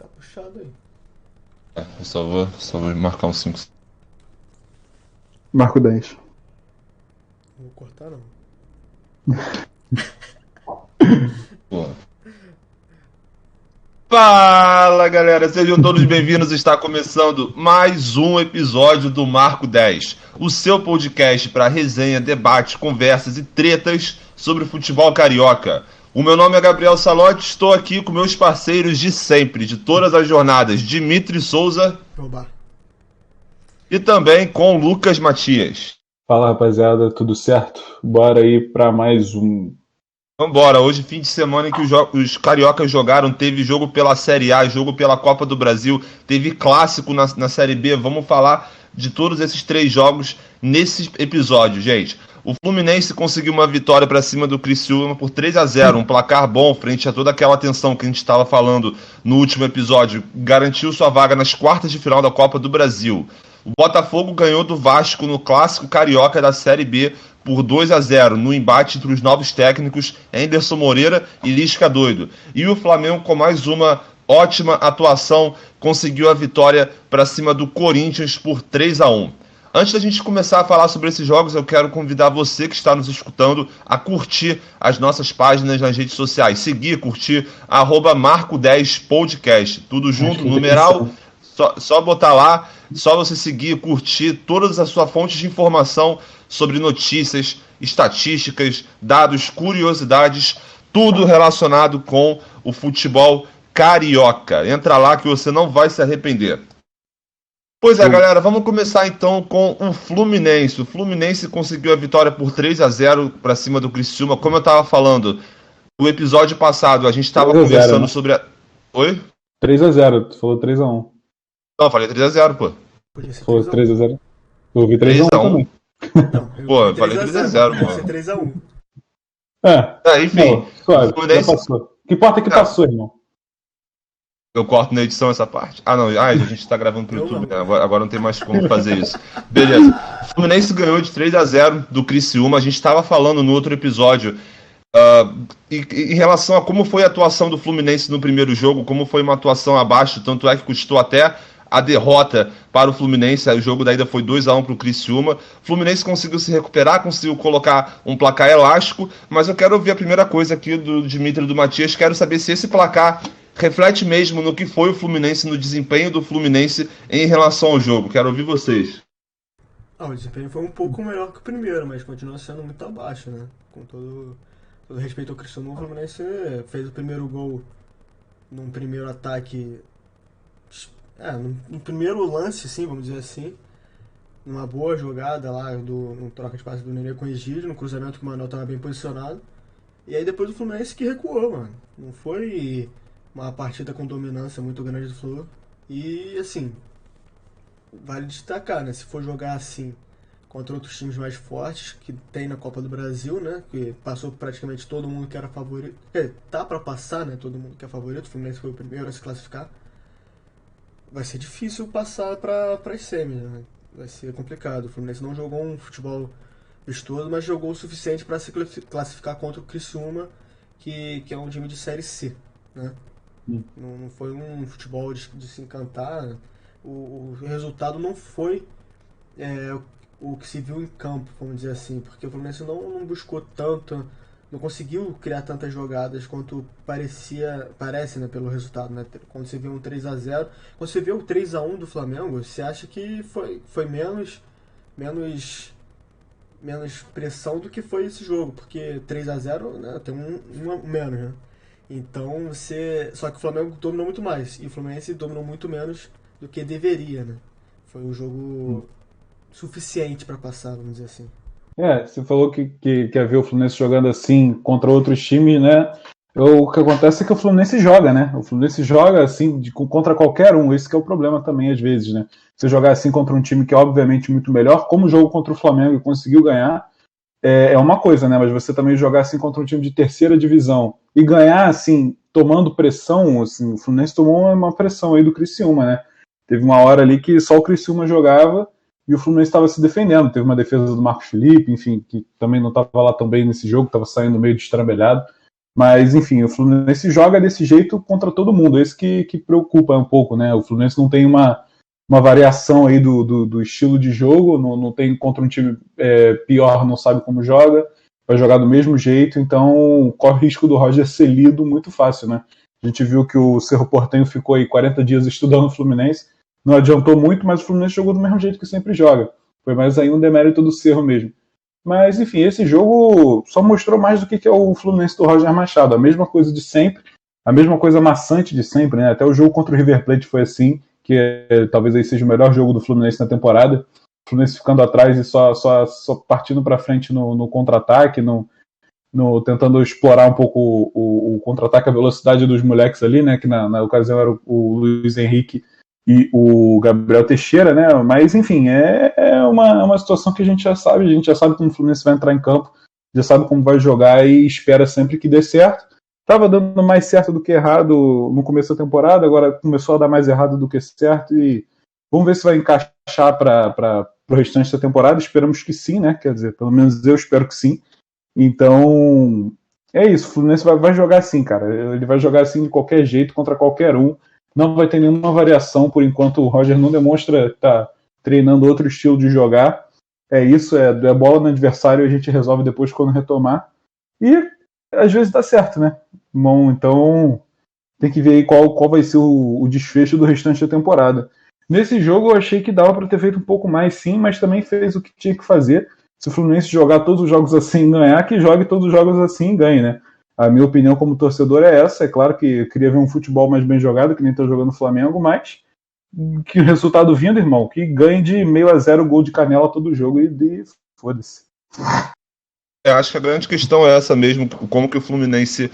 Tá puxado aí. Eu só vou marcar um 5. Marco 10. Não vou cortar, não. Pô. Fala, galera, sejam todos bem-vindos. Está começando mais um episódio do Marco 10, o seu podcast para resenha, debate, conversas e tretas sobre o futebol carioca. O meu nome é Gabriel Salotti, estou aqui com meus parceiros de sempre, de todas as jornadas, Dimitri Souza Roubar. e também com Lucas Matias. Fala, rapaziada, tudo certo? Bora aí pra mais um. Vambora, hoje fim de semana em que os cariocas jogaram, teve jogo pela Série A, jogo pela Copa do Brasil, teve clássico na Série B. Vamos falar de todos esses três jogos nesse episódio, gente. O Fluminense conseguiu uma vitória para cima do Criciúma por 3-0, um placar bom frente a toda aquela tensão que a gente estava falando no último episódio. Garantiu sua vaga nas quartas de final da Copa do Brasil. O Botafogo ganhou do Vasco no clássico carioca da Série B por 2-0, no embate entre os novos técnicos Anderson Moreira e Lisca Doido. E o Flamengo, com mais uma ótima atuação, conseguiu a vitória para cima do Corinthians por 3-1. Antes da gente começar a falar sobre esses jogos, eu quero convidar você que está nos escutando a curtir as nossas páginas nas redes sociais. Seguir, curtir, @Marco10Podcast. Tudo junto, numeral, só botar lá, só você seguir, curtir todas as suas fontes de informação sobre notícias, estatísticas, dados, curiosidades, tudo relacionado com o futebol carioca. Entra lá que você não vai se arrepender. Pois é, galera, vamos começar então com o Fluminense. O Fluminense conseguiu a vitória por 3-0 para cima do Criciúma. Como eu estava falando, no episódio passado a gente estava conversando, né, sobre a... Oi? 3-0, tu falou 3-1. Não, eu falei 3-0, pô. Podia ser Falou 3x1. 3-0. Eu ouvi 3-1 também. Não, Pô, eu falei 3x0, Podia ser mano. 3x1. Enfim, não, suave, o Fluminense... já passou. O que importa é que passou, irmão. Eu corto na edição essa parte. Ah, não. A gente tá gravando pro YouTube, né? Agora não tem mais como fazer isso. Beleza. O Fluminense ganhou de 3-0 do Criciúma. A gente estava falando no outro episódio em relação a como foi a atuação do Fluminense no primeiro jogo, como foi uma atuação abaixo, tanto é que custou até a derrota para o Fluminense. O jogo da ida foi 2-1 para o Criciúma. O Fluminense conseguiu se recuperar, conseguiu colocar um placar elástico, mas eu quero ouvir a primeira coisa aqui do Dimitri e do Matias. Quero saber se esse placar reflete mesmo no que foi o Fluminense, no desempenho do Fluminense em relação ao jogo. Quero ouvir vocês. O desempenho foi um pouco melhor que o primeiro, mas continua sendo muito abaixo, né? Com todo respeito ao Cristiano, o Fluminense fez o primeiro gol num primeiro ataque, no primeiro lance, sim, vamos dizer assim, numa boa jogada lá, no troca de passe do Nenê com o Egídio, no cruzamento que o Manuel estava bem posicionado. E aí depois o Fluminense que recuou, mano. Não foi uma partida com dominância muito grande do Flu. E assim, vale destacar, né? Se for jogar assim contra outros times mais fortes que tem na Copa do Brasil, né? Que passou praticamente todo mundo que era favorito. Tá pra passar, né? Todo mundo que é favorito. O Fluminense foi o primeiro a se classificar. Vai ser difícil passar para as semis, né? Vai ser complicado. O Fluminense não jogou um futebol vistoso, mas jogou o suficiente para se classificar contra o Criciúma, que é um time de Série C, né? Não foi um futebol de se encantar, né? O resultado não foi o que se viu em campo, vamos dizer assim, porque o Fluminense não buscou tanto, não conseguiu criar tantas jogadas quanto parece, né, pelo resultado, né? Quando você vê um 3-0, quando você vê o 3-1 do Flamengo, você acha que foi menos pressão do que foi esse jogo, porque 3-0, né, tem um menos, né? Então só que o Flamengo dominou muito mais e o Fluminense dominou muito menos do que deveria, né? Foi um jogo suficiente para passar, vamos dizer assim. Você falou que quer ver o Fluminense jogando assim contra outros times, né? O que acontece é que o Fluminense joga, né? O Fluminense joga assim contra qualquer um. Esse que é o problema também, às vezes, né? Você jogar assim contra um time que é obviamente muito melhor, como o jogo contra o Flamengo e conseguiu ganhar, é uma coisa, né? Mas você também jogar assim contra um time de terceira divisão e ganhar assim, tomando pressão, assim, o Fluminense tomou uma pressão aí do Criciúma, né? Teve uma hora ali que só o Criciúma jogava e o Fluminense estava se defendendo. Teve uma defesa do Marcos Felipe, enfim, que também não estava lá tão bem nesse jogo, estava saindo meio destrambelhado. Mas, enfim, o Fluminense joga desse jeito contra todo mundo. Esse que preocupa um pouco, né? O Fluminense não tem uma variação aí do estilo de jogo, não tem contra um time pior, não sabe como joga, vai jogar do mesmo jeito, então corre o risco do Roger ser lido muito fácil, né? A gente viu que o Cerro Porteño ficou aí 40 dias estudando o Fluminense, não adiantou muito, mas o Fluminense jogou do mesmo jeito que sempre joga. Foi mais aí um demérito do Cerro mesmo. Mas, enfim, esse jogo só mostrou mais do que é o Fluminense do Roger Machado. A mesma coisa de sempre, a mesma coisa maçante de sempre, né? Até o jogo contra o River Plate foi assim, que talvez aí seja o melhor jogo do Fluminense na temporada. O Fluminense ficando atrás e só partindo para frente no contra-ataque, tentando explorar um pouco o contra-ataque, a velocidade dos moleques ali, né? Que na ocasião era o Luiz Henrique e o Gabriel Teixeira, né? Mas, enfim, é uma situação que a gente já sabe como o Fluminense vai entrar em campo, já sabe como vai jogar e espera sempre que dê certo. Estava dando mais certo do que errado no começo da temporada, agora começou a dar mais errado do que certo e vamos ver se vai encaixar para o restante da temporada. Esperamos que sim, né? Quer dizer, pelo menos eu espero que sim. Então, é isso. O Fluminense vai jogar assim, cara. Ele vai jogar assim de qualquer jeito, contra qualquer um. Não vai ter nenhuma variação por enquanto. O Roger não demonstra que está treinando outro estilo de jogar. É isso, é bola no adversário e a gente resolve depois quando retomar. E às vezes dá certo, né? Bom, então tem que ver aí qual vai ser o desfecho do restante da temporada. Nesse jogo eu achei que dava para ter feito um pouco mais, sim, mas também fez o que tinha que fazer. Se o Fluminense jogar todos os jogos assim e ganhar, que jogue todos os jogos assim e ganhe, né? A minha opinião como torcedor é essa. É claro que eu queria ver um futebol mais bem jogado, que nem tá jogando o Flamengo, mas que o resultado vindo, irmão, que ganhe de 0-0 gol de canela todo jogo e foda-se. Eu acho que a grande questão é essa mesmo, como que o Fluminense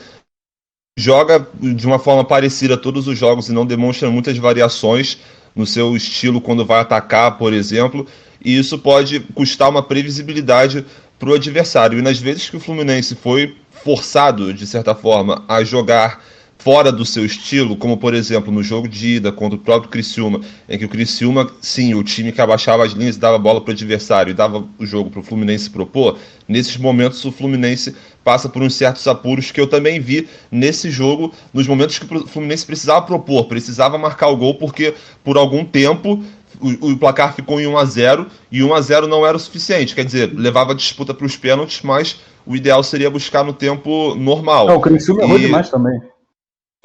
joga de uma forma parecida a todos os jogos e não demonstra muitas variações no seu estilo quando vai atacar, por exemplo, e isso pode custar uma previsibilidade para o adversário. E nas vezes que o Fluminense foi forçado, de certa forma, a jogar fora do seu estilo, como por exemplo no jogo de ida contra o próprio Criciúma, em que o Criciúma, sim, o time que abaixava as linhas e dava bola para o adversário e dava o jogo para o Fluminense propor, nesses momentos o Fluminense passa por uns certos apuros que eu também vi nesse jogo, nos momentos que o Fluminense precisava propor, precisava marcar o gol, porque por algum tempo o placar ficou em 1-0 e 1-0 não era o suficiente, quer dizer, levava a disputa para os pênaltis, mas o ideal seria buscar no tempo normal. Não, o Criciúma errou demais também.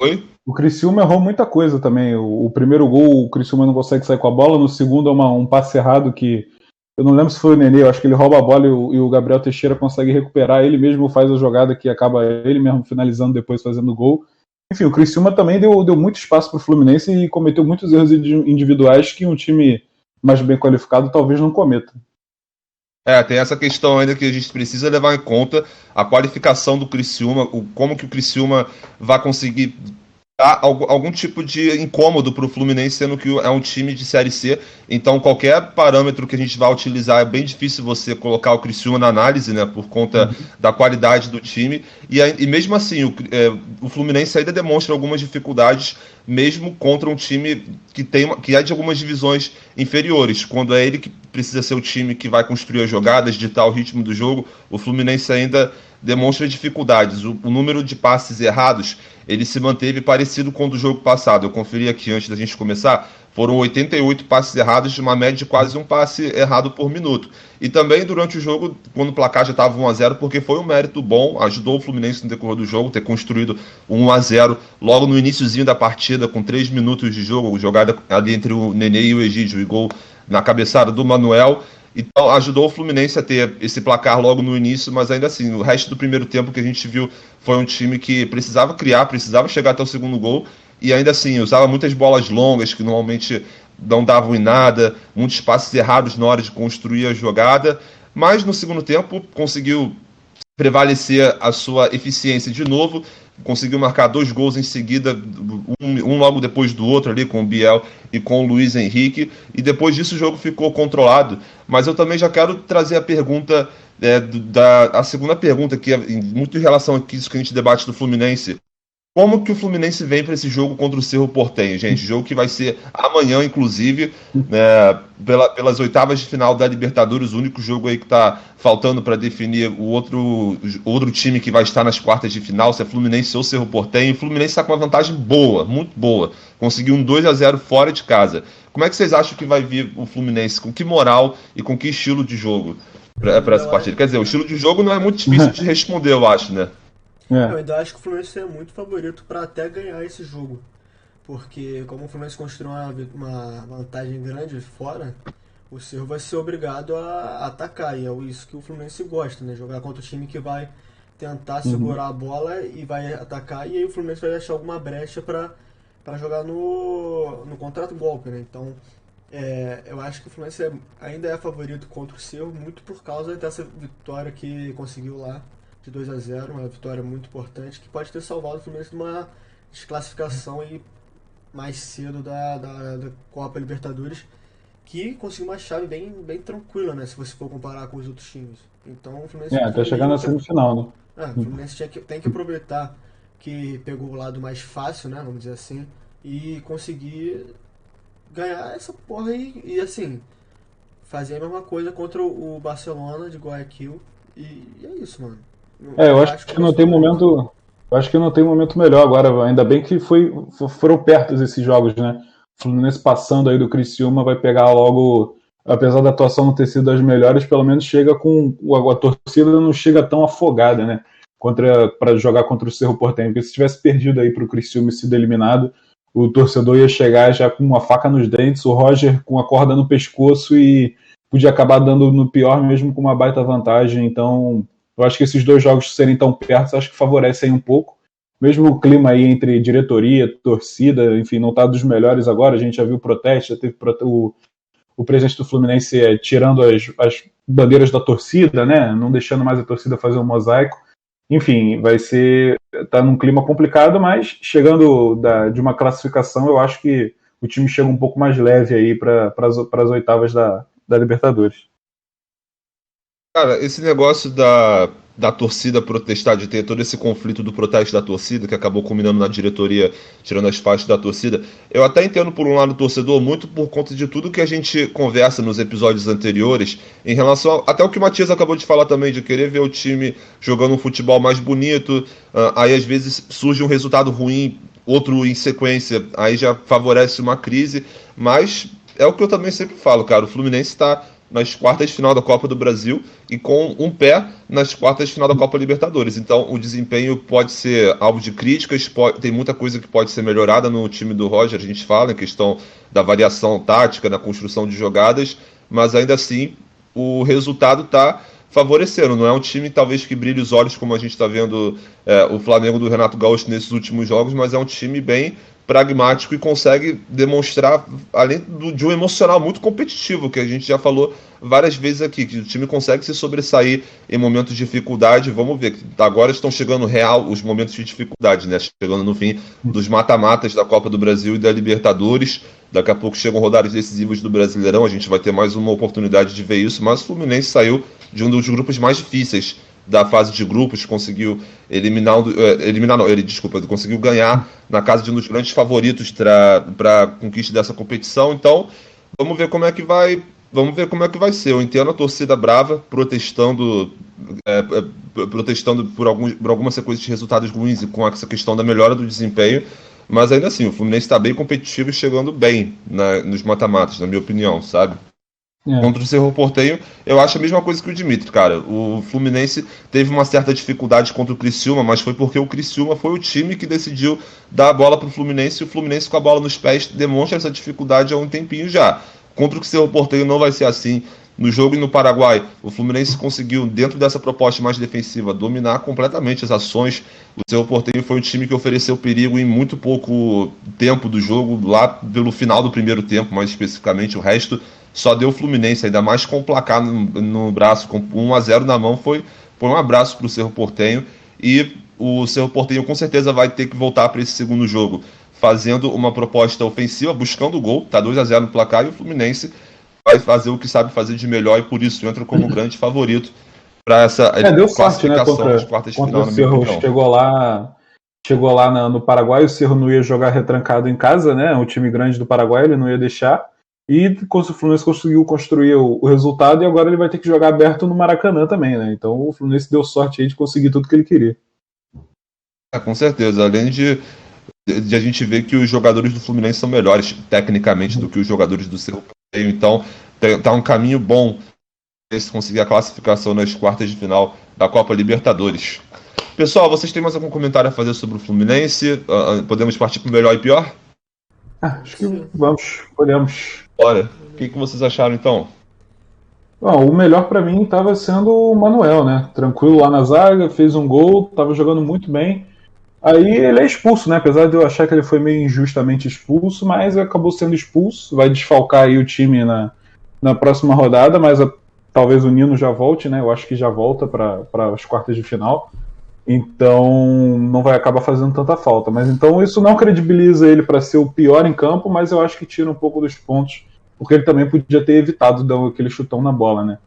Oi? O Criciúma errou muita coisa também. O primeiro gol, o Criciúma não consegue sair com a bola. No segundo é um passe errado que eu não lembro se foi o Nenê, eu acho que ele rouba a bola e o Gabriel Teixeira consegue recuperar. Ele mesmo faz a jogada que acaba ele mesmo finalizando depois fazendo o gol. Enfim, o Criciúma também deu muito espaço para o Fluminense e cometeu muitos erros individuais que um time mais bem qualificado talvez não cometa. Tem essa questão ainda que a gente precisa levar em conta, a qualificação do Criciúma, como que o Criciúma vai conseguir dar algum tipo de incômodo para o Fluminense, sendo que é um time de Série C, então qualquer parâmetro que a gente vai utilizar é bem difícil você colocar o Criciúma na análise, né, por conta da qualidade do time, e mesmo assim o Fluminense ainda demonstra algumas dificuldades, mesmo contra um time que é de algumas divisões inferiores, quando é ele que precisa ser o time que vai construir as jogadas, ditar o ritmo do jogo, o Fluminense ainda demonstra dificuldades. O número de passes errados, ele se manteve parecido com o do jogo passado. Eu conferi aqui antes da gente começar, foram 88 passes errados, de uma média de quase um passe errado por minuto. E também durante o jogo, quando o placar já estava 1-0, porque foi um mérito bom, ajudou o Fluminense no decorrer do jogo, ter construído 1-0 logo no iniciozinho da partida, com 3 minutos de jogo, jogada ali entre o Nenê e o Egídio, e gol na cabeçada do Manuel. Então ajudou o Fluminense a ter esse placar logo no início, mas ainda assim, o resto do primeiro tempo que a gente viu foi um time que precisava criar, precisava chegar até o segundo gol, e ainda assim, usava muitas bolas longas que normalmente não davam em nada, muitos passes errados na hora de construir a jogada, mas no segundo tempo conseguiu prevalecer a sua eficiência de novo, conseguiu marcar 2 gols em seguida, um logo depois do outro ali, com o Biel e com o Luiz Henrique, e depois disso o jogo ficou controlado. Mas eu também já quero trazer a pergunta, a segunda pergunta, que é muito em relação a isso que a gente debate do Fluminense. Como que o Fluminense vem para esse jogo contra o Cerro Porteño, gente? Jogo que vai ser amanhã, inclusive, né, pelas oitavas de final da Libertadores, o único jogo aí que está faltando para definir o outro time que vai estar nas quartas de final, se é Fluminense ou Cerro Porteño. O Fluminense está com uma vantagem boa, muito boa. Conseguiu um 2-0 fora de casa. Como é que vocês acham que vai vir o Fluminense? Com que moral e com que estilo de jogo para essa partida? Quer dizer, o estilo de jogo não é muito difícil de responder, eu acho, né? Eu ainda acho que o Fluminense é muito favorito para até ganhar esse jogo. Porque como o Fluminense construiu uma vantagem grande fora, o Cerro vai ser obrigado a atacar. E é isso que o Fluminense gosta, né? Jogar contra o time que vai tentar segurar a bola e vai atacar. E aí o Fluminense vai achar alguma brecha para jogar no contra-golpe, né? Então, eu acho que o Fluminense ainda é favorito contra o Cerro, muito por causa dessa vitória que conseguiu lá de 2-0, uma vitória muito importante que pode ter salvado o Fluminense de uma desclassificação aí mais cedo da Copa Libertadores, que conseguiu uma chave bem tranquila, né? Se você for comparar com os outros times. Então o Fluminense Tá chegando na semifinal, né? o Fluminense tem que aproveitar que pegou o lado mais fácil, né? Vamos dizer assim, e conseguir ganhar essa porra e assim, fazer a mesma coisa contra o Barcelona de Guayaquil. E é isso, mano. Eu acho que não tem momento. Eu acho que não tem momento melhor agora. Ainda bem que foram perto esses jogos, né? O Fluminense passando aí do Criciúma vai pegar logo, apesar da atuação não ter sido das melhores, pelo menos chega com a torcida não chega tão afogada, né? Para jogar contra o Cerro Porteño. Porque se tivesse perdido aí para o Criciúma e sido eliminado, o torcedor ia chegar já com uma faca nos dentes, o Roger com a corda no pescoço e podia acabar dando no pior mesmo com uma baita vantagem. Então eu acho que esses dois jogos serem tão perto, acho que favorecem um pouco. Mesmo o clima aí entre diretoria, torcida, enfim, não está dos melhores agora. A gente já viu protesto, já teve o presidente do Fluminense tirando as bandeiras da torcida, né? Não deixando mais a torcida fazer um mosaico. Enfim, tá num clima complicado, mas chegando de uma classificação, eu acho que o time chega um pouco mais leve aí para as oitavas da Libertadores. Cara, esse negócio da torcida protestar, de ter todo esse conflito do protesto da torcida, que acabou culminando na diretoria, tirando as faixas da torcida, eu até entendo por um lado o torcedor, muito por conta de tudo que a gente conversa nos episódios anteriores, em relação até o que o Matias acabou de falar também, de querer ver o time jogando um futebol mais bonito, aí às vezes surge um resultado ruim, outro em sequência, aí já favorece uma crise, mas é o que eu também sempre falo, cara, o Fluminense está nas quartas de final da Copa do Brasil e com um pé nas quartas de final da Copa Libertadores. Então o desempenho pode ser alvo de críticas, tem muita coisa que pode ser melhorada no time do Roger, a gente fala em questão da variação tática, na construção de jogadas, mas ainda assim o resultado está favorecendo. Não é um time talvez que brilhe os olhos como a gente está vendo o Flamengo do Renato Gaúcho nesses últimos jogos, mas é um time bem pragmático e consegue demonstrar, além de um emocional muito competitivo, que a gente já falou várias vezes aqui, que o time consegue se sobressair em momentos de dificuldade. Vamos ver, agora estão chegando real os momentos de dificuldade, né? Chegando no fim dos mata-matas da Copa do Brasil e da Libertadores. Daqui a pouco chegam rodadas decisivas do Brasileirão, a gente vai ter mais uma oportunidade de ver isso, mas o Fluminense saiu de um dos grupos mais difíceis da fase de grupos, conseguiu conseguiu ganhar na casa de um dos grandes favoritos para a conquista dessa competição. Então, vamos ver como é que vai ser. Eu entendo a torcida brava protestando por alguma sequência de resultados ruins e com essa questão da melhora do desempenho, mas ainda assim, o Fluminense está bem competitivo e chegando bem nos mata-matas, na minha opinião, sabe? Contra o Cerro Porteño, eu acho a mesma coisa que o Dimitri, cara. O Fluminense teve uma certa dificuldade contra o Criciúma, mas foi porque o Criciúma foi o time que decidiu dar a bola pro Fluminense, e o Fluminense com a bola nos pés demonstra essa dificuldade há um tempinho já. Contra o Cerro Porteño não vai ser assim. No jogo e no Paraguai, o Fluminense conseguiu, dentro dessa proposta mais defensiva, dominar completamente as ações. O Cerro Porteño foi um time que ofereceu perigo em muito pouco tempo do jogo, lá pelo final do primeiro tempo, mais especificamente. O resto só deu o Fluminense, ainda mais com o placar no braço, com 1-0 na mão, foi um abraço para o Cerro Porteño. E o Cerro Porteño com certeza vai ter que voltar para esse segundo jogo, fazendo uma proposta ofensiva, buscando o gol, tá 2-0 no placar, e o Fluminense vai fazer o que sabe fazer de melhor, e por isso entra como grande favorito para essa deu sorte, né, classificação das quartas de final, na minha opinião. Chegou lá chegou lá no Paraguai, o Cerro não ia jogar retrancado em casa, né? Um time grande do Paraguai, ele não ia deixar. E o Fluminense conseguiu construir o resultado e agora ele vai ter que jogar aberto no Maracanã também, né? Então o Fluminense deu sorte aí de conseguir tudo que ele queria. Com certeza. Além de a gente ver que os jogadores do Fluminense são melhores tecnicamente do que os jogadores do Cerro Porteño. Então tá um caminho bom se conseguir a classificação nas quartas de final da Copa Libertadores. Pessoal, vocês têm mais algum comentário a fazer sobre o Fluminense? Podemos partir para o melhor e pior? Acho que podemos. Bora. O que vocês acharam então? Bom, o melhor para mim estava sendo o Manuel, né? Tranquilo lá na zaga, fez um gol, estava jogando muito bem. Aí ele é expulso, né? Apesar de eu achar que ele foi meio injustamente expulso, mas acabou sendo expulso. Vai desfalcar aí o time na próxima rodada, mas talvez o Nino já volte, né? Eu acho que já volta para as quartas de final. Então não vai acabar fazendo tanta falta. Mas então isso não credibiliza ele para ser o pior em campo, mas eu acho que tira um pouco dos pontos, porque ele também podia ter evitado dar aquele chutão na bola, né?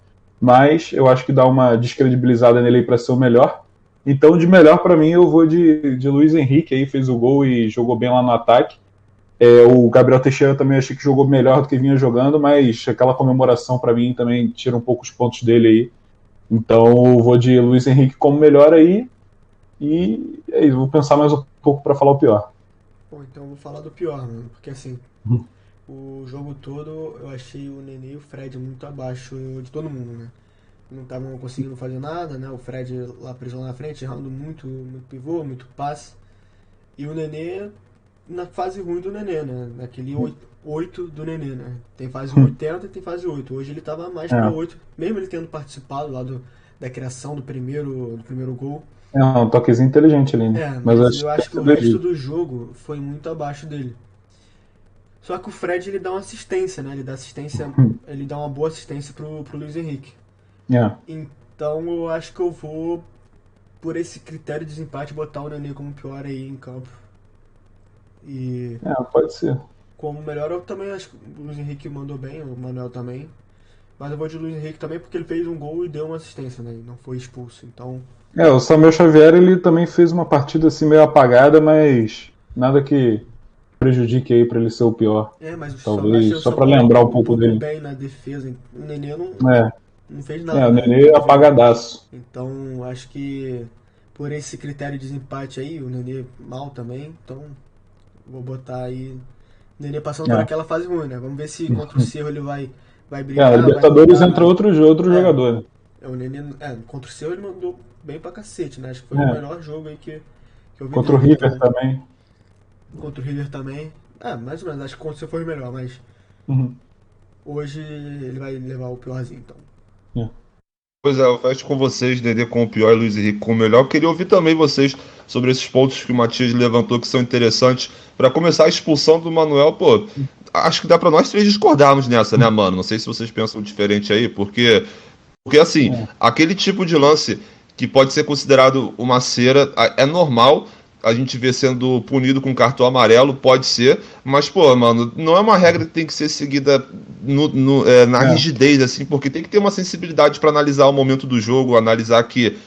Mas eu acho que dá uma descredibilizada nele aí para ser o melhor. Então, de melhor para mim, eu vou de Luiz Henrique, aí fez o gol e jogou bem lá no ataque. O Gabriel Teixeira também achei que jogou melhor do que vinha jogando, mas aquela comemoração para mim também tira um pouco os pontos dele aí. Então, eu vou de Luiz Henrique como melhor aí. E é isso, vou pensar mais um pouco para falar o pior. Bom, então eu vou falar do pior, mano, porque assim, o jogo todo eu achei o Nenê e o Fred muito abaixo de todo mundo, né? Não estavam conseguindo fazer nada, né? O Fred lá preso lá na frente, errando muito pivô, muito passe. E o Nenê na fase ruim do Nenê, né? Naquele 8 do Nenê, né? Tem fase 80 e tem fase 8. Hoje ele tava mais pra 8, mesmo ele tendo participado lá da criação do primeiro gol. É um toquezinho inteligente ali, né? Mas eu acho que o resto do jogo foi muito abaixo dele. Só que o Fred ele dá uma assistência, né? Ele dá assistência, ele dá uma boa assistência pro Luiz Henrique. Então eu acho que eu vou, por esse critério de desempate, botar o Nenê como pior aí em campo. E pode ser. como melhor, eu também acho que o Luiz Henrique mandou bem, o Manuel também. Mas eu vou de Luiz Henrique também porque ele fez um gol e deu uma assistência, né? E não foi expulso, então... O Samuel Xavier, ele também fez uma partida assim meio apagada, mas nada que prejudique aí pra ele ser o pior. Mas talvez só pra lembrar um pouco dele. Bem na defesa, o Nenê não fez O nada. Nenê é apagadaço. Então, acho que por esse critério de desempate aí, o Nenê mal também, então vou botar aí o Nenê passando por aquela fase ruim, né? Vamos ver se contra o Cerro ele vai brigar. A Libertadores entra outro jogador, né? O Nenê, contra o Cerro ele mandou bem pra cacete, né? Acho que foi o melhor jogo aí que eu vi. Contra o River também. Contra o River também. Mais ou menos, acho que contra o Cerro foi o melhor, mas hoje ele vai levar o piorzinho, então. Pois eu fecho com vocês, Nenê com o pior e Luiz Henrique com o melhor. Eu queria ouvir também vocês sobre esses pontos que o Matias levantou que são interessantes. Para começar, a expulsão do Manuel, acho que dá para nós três discordarmos nessa, né, mano? Não sei se vocês pensam diferente aí, porque assim, aquele tipo de lance que pode ser considerado uma cera, é normal a gente ver sendo punido com cartão amarelo, pode ser, mas, mano, não é uma regra que tem que ser seguida na rigidez, assim, porque tem que ter uma sensibilidade para analisar o momento do jogo, analisar que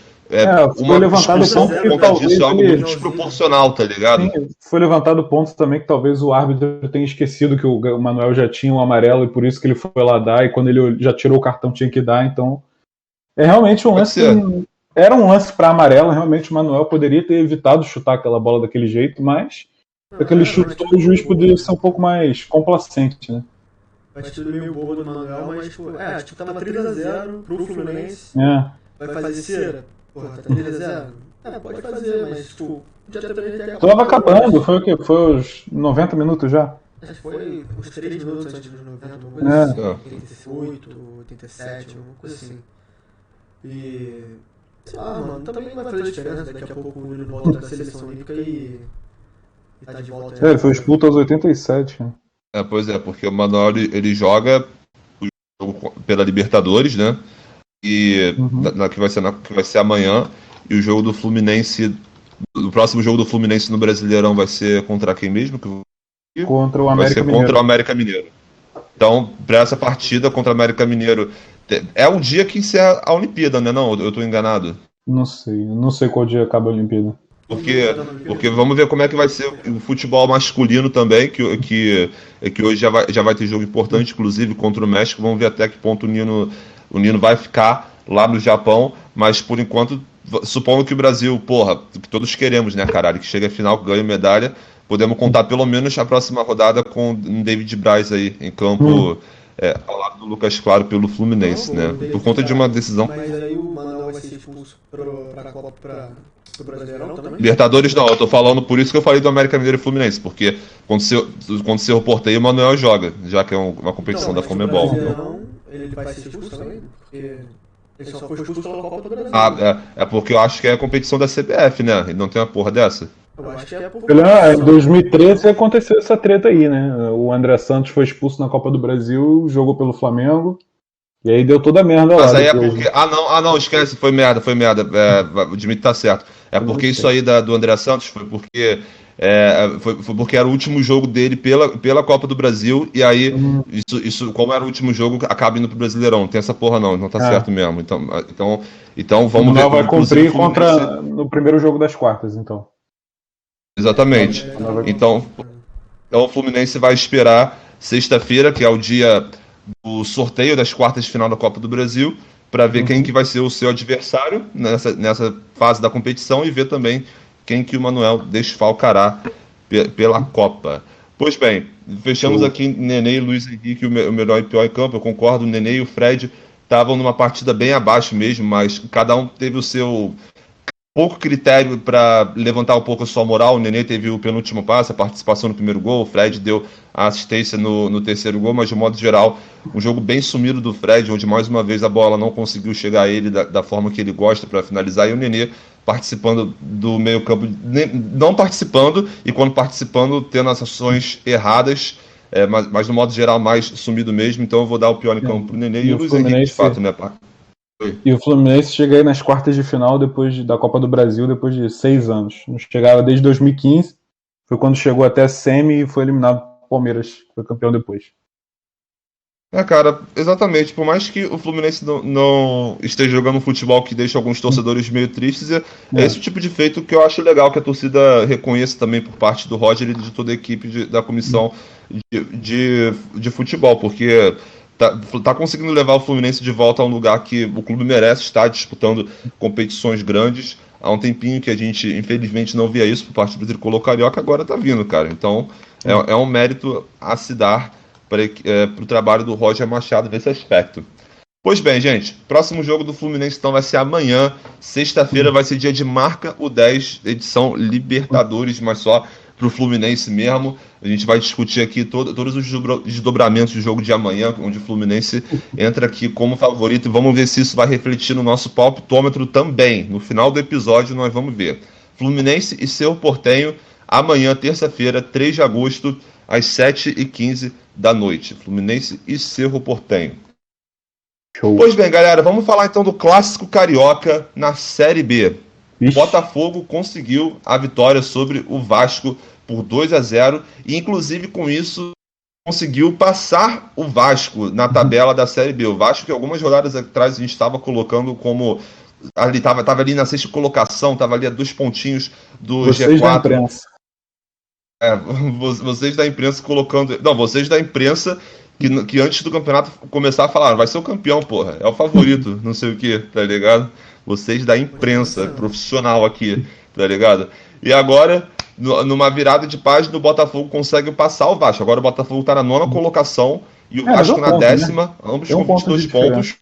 uma expulsão por conta disso é algo muito desproporcional, tá ligado? Sim, foi levantado o ponto também que talvez o árbitro tenha esquecido que o Manuel já tinha um amarelo e por isso que ele foi lá dar, e quando ele já tirou o cartão tinha que dar, então é realmente um lance. Era um lance para amarelo, realmente o Manuel poderia ter evitado chutar aquela bola daquele jeito, mas aquele chute o juiz poderia ser um pouco mais complacente, né? Atitude meio boa do Manuel, mas tava 3-0 pro Fluminense. Vai fazer cera? Porra, tá 3-0? Pode fazer, mas já também tava acabando, foi o quê? Foi os 90 minutos já? Acho que foi uns 3 minutos antes dos 90, alguma coisa assim. 88, 87, alguma coisa assim. E... mano, também não vai fazer diferença. Daqui a pouco o Willian volta da seleção olímpica e tá de volta. Ele foi expulso aos 87. Né? Pois é, porque o Manuel ele joga o jogo pela Libertadores, né? E que vai ser amanhã. E o jogo do Fluminense, o próximo jogo do Fluminense no Brasileirão vai ser contra quem mesmo? Contra o América Mineiro. Contra o América Mineiro. Então, para essa partida contra o América Mineiro, é o dia que encerra a Olimpíada, né? Não, eu tô enganado. Não sei qual dia acaba a Olimpíada. Porque vamos ver como é que vai ser o futebol masculino também, que hoje já vai ter jogo importante, inclusive contra o México. Vamos ver até que ponto o Nino vai ficar lá no Japão, mas por enquanto, supondo que o Brasil, porra, que todos queremos, né, caralho, que chegue à final, que ganhe medalha, podemos contar pelo menos a próxima rodada com o David Braz aí em campo, ao lado do Lucas Claro pelo Fluminense, né, por conta de uma decisão. Mas aí o Manuel vai ser expulso pra Copa, pro Brasileirão também? Libertadores não, eu tô falando por isso que eu falei do América Mineiro e Fluminense, porque quando você reportei, o Manuel joga, já que é uma competição da Conmebol. Então, ele vai ser expulso também? Porque ele só foi expulso pela Copa do Brasil. É porque eu acho que é a competição da CBF, né? Ele não tem uma porra dessa. Eu acho que é porque... Em 2013 aconteceu essa treta aí, né? O André Santos foi expulso na Copa do Brasil, jogou pelo Flamengo, e aí deu toda a merda lá. Mas aí depois, porque... não, esquece, foi merda. O Dimitri tá certo. É porque isso aí do André Santos foi porque... foi porque era o último jogo dele pela Copa do Brasil, e aí, isso, como era o último jogo, acaba indo pro Brasileirão. Não tem essa porra não tá certo mesmo. Então vamos ver. Vai cumprir no primeiro jogo das quartas, então. Exatamente. Então o Fluminense vai esperar sexta-feira, que é o dia do sorteio das quartas de final da Copa do Brasil, para ver quem que vai ser o seu adversário nessa fase da competição e ver também quem que o Manuel desfalcará pela Copa. Pois bem, fechamos aqui Nenê e Luiz Henrique, o melhor e pior em campo. Eu concordo, o Nenê e o Fred estavam numa partida bem abaixo mesmo, mas cada um teve o seu pouco critério para levantar um pouco a sua moral. O Nenê teve o penúltimo passe, a participação no primeiro gol, o Fred deu a assistência no terceiro gol, mas de modo geral, um jogo bem sumido do Fred, onde mais uma vez a bola não conseguiu chegar a ele da forma que ele gosta para finalizar, e o Nenê participando do meio campo, não participando, e quando participando, tendo as ações erradas, mas no modo geral mais sumido mesmo. Então eu vou dar o pior em campo pro Nenê e o Luiz Henrique, de fato, né, pá? E o Fluminense chega aí nas quartas de final da Copa do Brasil depois de 6 anos. Não chegava desde 2015, foi quando chegou até a semi e foi eliminado pelo Palmeiras, foi campeão depois. Cara, exatamente. Por mais que o Fluminense não esteja jogando um futebol que deixa alguns torcedores meio tristes, é esse o tipo de feito que eu acho legal que a torcida reconheça também por parte do Roger e de toda a equipe da comissão de futebol, porque tá conseguindo levar o Fluminense de volta a um lugar que o clube merece estar disputando competições grandes. Há um tempinho que a gente, infelizmente, não via isso por parte do Tricolor Carioca, agora tá vindo, cara. Então, é um mérito a se dar para o trabalho do Roger Machado nesse aspecto. Pois bem, gente, próximo jogo do Fluminense então vai ser amanhã, sexta-feira, vai ser dia de Marca o 10, edição Libertadores, mas só para o Fluminense mesmo. A gente vai discutir aqui todos os desdobramentos do jogo de amanhã, onde o Fluminense entra aqui como favorito, e vamos ver se isso vai refletir no nosso palpitômetro também. No final do episódio nós vamos ver. Fluminense e Cerro Porteño, amanhã, terça-feira, 3 de agosto, às 7h15 da noite. Fluminense e Cerro Porteño. Show. Pois bem, galera, vamos falar então do clássico carioca na Série B. Ixi. Botafogo conseguiu a vitória sobre o Vasco por 2-0 e, inclusive, com isso, conseguiu passar o Vasco na tabela da Série B. O Vasco, que algumas rodadas atrás a gente estava colocando como... Estava ali na sexta colocação, estava ali a 2 pontinhos do Vocês G4. da imprensa. Vocês da imprensa colocando... Não, vocês da imprensa que antes do campeonato começar a falar, vai ser o campeão, porra, é o favorito, não sei o que, tá ligado? Vocês da imprensa profissional aqui, tá ligado? E agora, numa virada de página, o Botafogo consegue passar o Vasco. Agora o Botafogo tá na 9ª colocação e o Vasco na 10ª, né? Ambos com 22 pontos.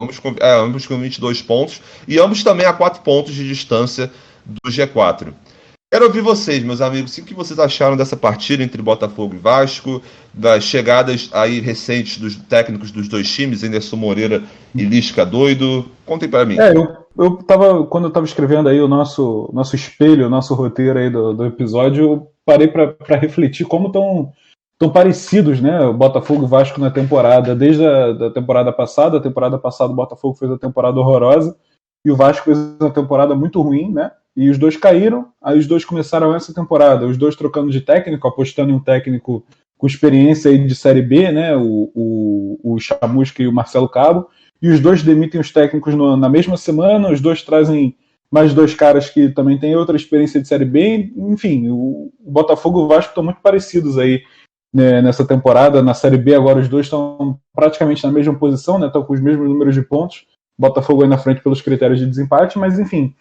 Ambos com 22 pontos e ambos também a 4 pontos de distância do G4. Quero ouvir vocês, meus amigos, o que vocês acharam dessa partida entre Botafogo e Vasco, das chegadas aí recentes dos técnicos dos dois times, Anderson Moreira e Lisca Doido? Contem para mim. Quando eu tava escrevendo aí o nosso espelho, o nosso roteiro aí do episódio, eu parei para refletir como tão parecidos, né, o Botafogo e o Vasco na temporada, desde a temporada passada. A temporada passada o Botafogo fez a temporada horrorosa e o Vasco fez uma temporada muito ruim, né? E os dois caíram, aí os dois começaram essa temporada, os dois trocando de técnico, apostando em um técnico com experiência aí de Série B, né, o Chamusca e o Marcelo Cabo, e os dois demitem os técnicos na mesma semana, os dois trazem mais dois caras que também têm outra experiência de Série B. Enfim, o Botafogo e o Vasco estão muito parecidos aí, né, nessa temporada. Na Série B agora os dois estão praticamente na mesma posição, né, estão com os mesmos números de pontos. Botafogo aí na frente pelos critérios de desempate, mas enfim,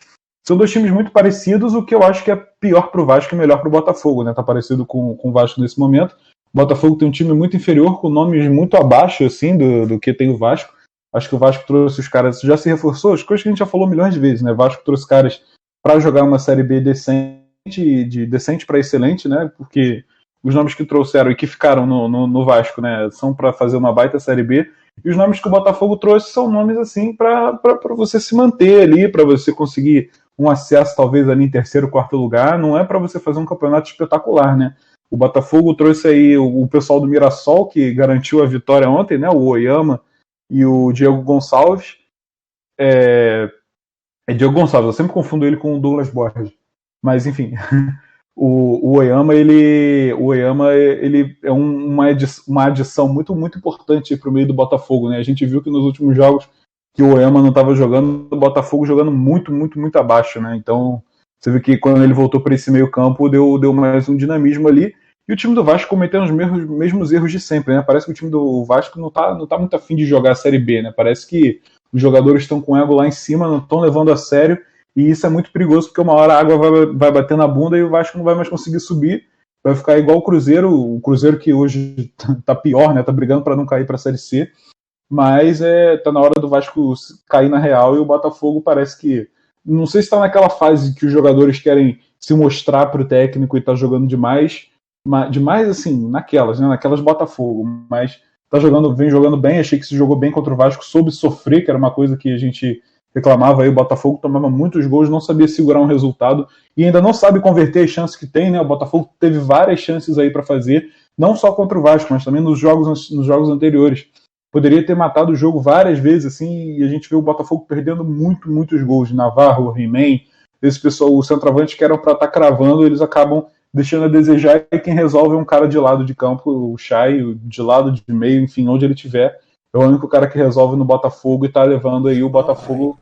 são dois times muito parecidos, o que eu acho que é pior para o Vasco e melhor para o Botafogo, né? Tá parecido com o Vasco nesse momento. O Botafogo tem um time muito inferior, com nomes muito abaixo assim do que tem o Vasco. Acho que o Vasco trouxe os caras, já se reforçou, as coisas que a gente já falou milhões de vezes, né? O Vasco trouxe caras para jogar uma Série B decente, de decente para excelente, né? Porque os nomes que trouxeram e que ficaram no Vasco, né, são para fazer uma baita Série B. E os nomes que o Botafogo trouxe são nomes assim para você se manter ali, para você conseguir um acesso talvez ali em terceiro, quarto lugar. Não é para você fazer um campeonato espetacular, né? O Botafogo trouxe aí o pessoal do Mirassol, que garantiu a vitória ontem, né? O Oyama e o Diego Gonçalves. É Diego Gonçalves, eu sempre confundo ele com o Douglas Borges. Mas enfim, o Oyama, ele é uma adição muito, muito importante para o meio do Botafogo, né? A gente viu que nos últimos jogos que o Oyama não estava jogando, o Botafogo jogando muito, muito, muito abaixo, né? Então, você vê que quando ele voltou para esse meio campo, deu mais um dinamismo ali. E o time do Vasco cometendo os mesmos erros de sempre, né? Parece que o time do Vasco não tá muito afim de jogar a Série B, né? Parece que os jogadores estão com o ego lá em cima, não estão levando a sério. E isso é muito perigoso, porque uma hora a água vai bater na bunda e o Vasco não vai mais conseguir subir. Vai ficar igual o Cruzeiro que hoje tá pior, né? Tá brigando para não cair para a Série C. Mas tá na hora do Vasco cair na real, e o Botafogo parece que... Não sei se está naquela fase que os jogadores querem se mostrar para o técnico e tá jogando demais assim, naquelas, né? Naquelas Botafogo. Mas vem jogando bem, achei que se jogou bem contra o Vasco, soube sofrer, que era uma coisa que a gente reclamava aí. O Botafogo tomava muitos gols, não sabia segurar um resultado e ainda não sabe converter as chances que tem, né? O Botafogo teve várias chances aí para fazer, não só contra o Vasco, mas também nos jogos anteriores. Poderia ter matado o jogo várias vezes, assim, e a gente vê o Botafogo perdendo muitos gols. Navarro, He-Man, esse pessoal, os centroavantes que eram para estar cravando, eles acabam deixando a desejar, e quem resolve é um cara de lado de campo, o Chay, de lado, de meio, enfim, onde ele tiver. É o único cara que resolve no Botafogo e tá levando aí o Botafogo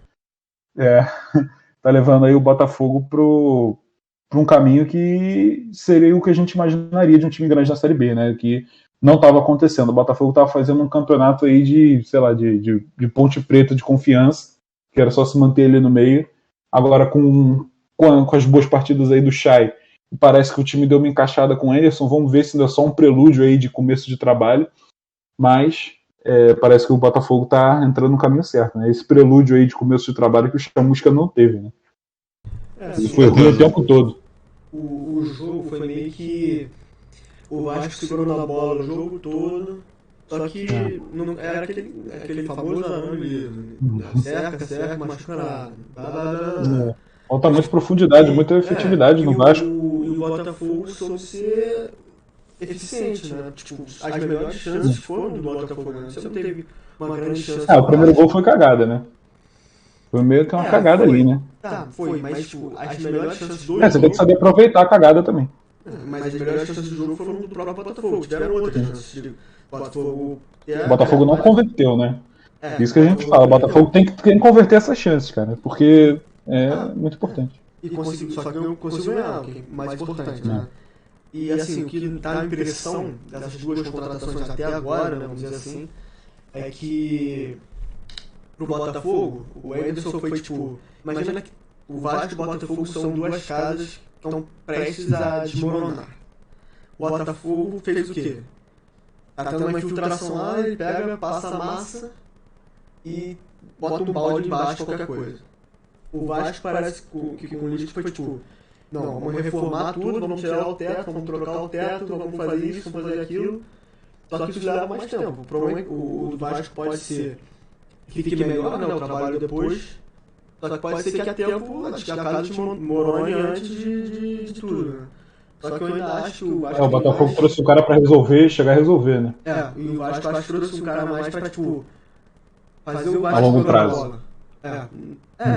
tá levando aí o Botafogo para um caminho que seria o que a gente imaginaria de um time grande na Série B, né? Que não estava acontecendo. O Botafogo estava fazendo um campeonato aí de, sei lá, de Ponte Preta de confiança, que era só se manter ali no meio. Agora com as boas partidas aí do Chay, parece que o time deu uma encaixada com o Anderson. Vamos ver se ainda é só um prelúdio aí de começo de trabalho. Mas parece que o Botafogo está entrando no caminho certo, né? Esse prelúdio aí de começo de trabalho que o Chamusca não teve, né? Ele foi ruim o tempo todo. O jogo foi meio que o Vasco segurou na bola o jogo todo, só que não, era aquele famoso arame, cerca, machuca nada. Falta muita profundidade, muita efetividade no Vasco. E o Botafogo soube ser eficiente, né? Tipo, as melhores chances foram do Botafogo, né? Você não teve uma grande chance. O primeiro gol foi cagada, né? Foi meio que uma cagada ali, né? Tá, foi, mas tipo, as melhores chances do jogo... Você tem que saber aproveitar a cagada também. Mas as melhores chances do jogo foram do próprio Botafogo, tiveram outras chances. O Botafogo não converteu, né? Isso que a gente fala, o Botafogo tem que converter essas chances, cara, porque é muito importante. Só que não conseguiu ganhar, o que é mais importante, né? E assim, o que dá a impressão dessas duas contratações até agora, né, vamos dizer assim, é que pro Botafogo, o Anderson foi tipo... Imagina que o Vasco e o Botafogo são duas casas que estão prestes a desmoronar. O Botafogo fez o quê? Tá tendo uma infiltração lá, ele pega, passa a massa e bota um balde embaixo, qualquer coisa. O Vasco parece que com o Lisca foi tipo... Não, vamos reformar tudo, vamos tirar o teto, vamos trocar o teto, vamos fazer isso, vamos fazer aquilo. Só que isso leva mais tempo. O problema é que o do Vasco pode ser que fique melhor, né, o trabalho depois. Só que pode ser que a tempo a casa desmorone antes de tudo, né? Só que eu ainda acho que o Vasco... o Botafogo trouxe o cara pra resolver, chegar a resolver, né? E o Vasco acho que trouxe um cara mais pra, tipo, fazer o Vasco a longo jogar prazo. A bola.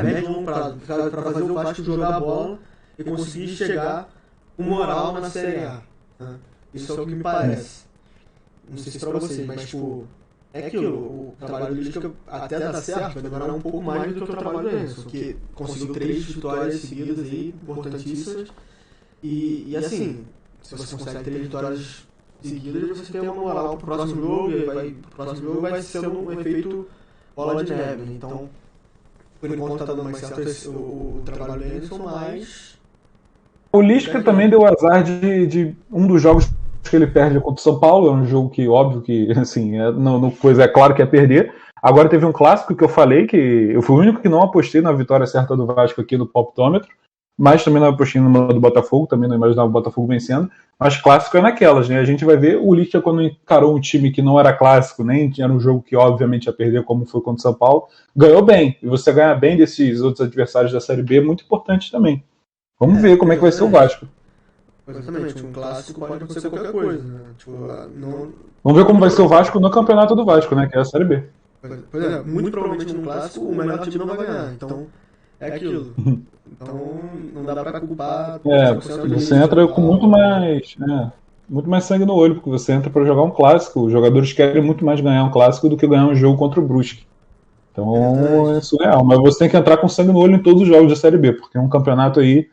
Médio e longo prazo. Pra fazer o Vasco jogar a bola e conseguir chegar com moral na Série A. Né? Isso é o que me parece. Não sei se pra vocês, mas, tipo, É aquilo, o trabalho do Lisca até dar certo vai demorar um pouco mais do que o trabalho do Enzo, que conseguiu 3 vitórias seguidas aí, importantíssimas. E assim, se você consegue 3 vitórias seguidas, você tem uma moral pro próximo jogo, e o próximo jogo vai ser um efeito bola de neve. Então, por enquanto tá dando mais certo o trabalho do Enzo, mas... O Lisca também deu azar de um dos jogos que ele perde contra o São Paulo, é um jogo que, óbvio que, assim, é claro que é perder. Agora teve um clássico que eu falei, que eu fui o único que não apostei na vitória certa do Vasco aqui no Palpitômetro, mas também não apostei numa do Botafogo, também não imaginava o Botafogo vencendo, mas clássico é naquelas, né? A gente vai ver o Lisca quando encarou um time que não era clássico, nem era um jogo que obviamente ia perder, como foi contra o São Paulo, ganhou bem. E você ganhar bem desses outros adversários da Série B é muito importante também. Vamos ver como é que vai ser o Vasco. Exatamente, um clássico pode acontecer qualquer coisa, né? Vamos ver como vai ser o Vasco no campeonato do Vasco, né? Que é a Série B. Por exemplo, muito provavelmente num clássico o melhor time não vai ganhar, então é aquilo. Então não dá pra culpar. Você entra com muito mais sangue no olho, porque você entra pra jogar um clássico. Os jogadores querem muito mais ganhar um clássico do que ganhar um jogo contra o Brusque. Então é surreal. Mas você tem que entrar com sangue no olho em todos os jogos da Série B, porque é um campeonato aí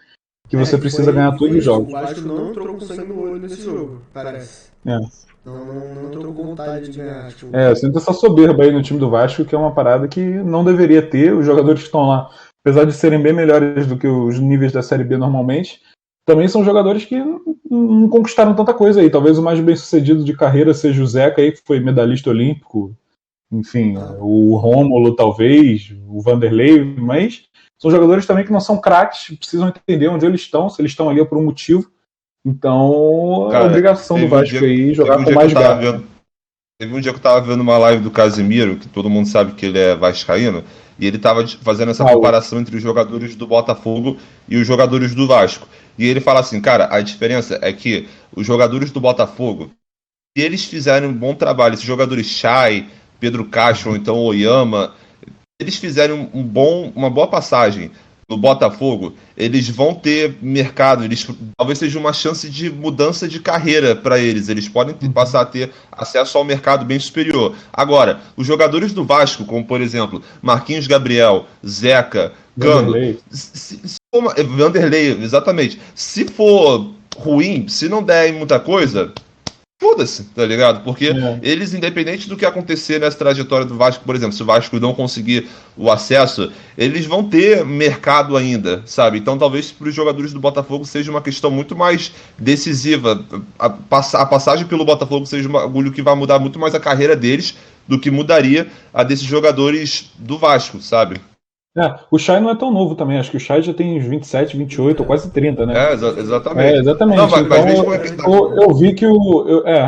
que você precisa ganhar todos os jogos. O Vasco não entrou com sangue no olho nesse jogo, parece. Não entrou com vontade de ganhar. Eu sinto essa soberba aí no time do Vasco, que é uma parada que não deveria ter. Os jogadores que estão lá, apesar de serem bem melhores do que os níveis da Série B normalmente, também são jogadores que não conquistaram tanta coisa aí. Talvez o mais bem sucedido de carreira seja o Zeca aí, que foi medalhista olímpico. Enfim, o Rômulo talvez, o Vanderlei, mas são jogadores também que não são craques, precisam entender onde eles estão, se eles estão ali é por um motivo. Então, é a obrigação do Vasco aí jogar com mais garra. Teve um dia que eu tava vendo uma live do Casemiro, que todo mundo sabe que ele é vascaíno, e ele tava fazendo essa comparação entre os jogadores do Botafogo e os jogadores do Vasco. E ele fala assim, cara, a diferença é que os jogadores do Botafogo, se eles fizerem um bom trabalho, esses jogadores Chay, Pedro Castro ou então Oyama, eles fizerem uma boa passagem no Botafogo, eles vão ter mercado, talvez seja uma chance de mudança de carreira para eles, eles podem passar a ter acesso ao mercado bem superior. Agora, os jogadores do Vasco, como por exemplo, Marquinhos Gabriel, Zeca, Cano, Vanderlei, exatamente, se for ruim, se não der muita coisa, foda-se, tá ligado? Porque eles, independente do que acontecer nessa trajetória do Vasco, por exemplo, se o Vasco não conseguir o acesso, eles vão ter mercado ainda, sabe? Então talvez para os jogadores do Botafogo seja uma questão muito mais decisiva. A passagem pelo Botafogo seja um bagulho que vai mudar muito mais a carreira deles do que mudaria a desses jogadores do Vasco, sabe? O Chay não é tão novo também, acho que o Chay já tem uns 27, 28, ou quase 30, né? Exatamente. Exatamente. Não, eu vi que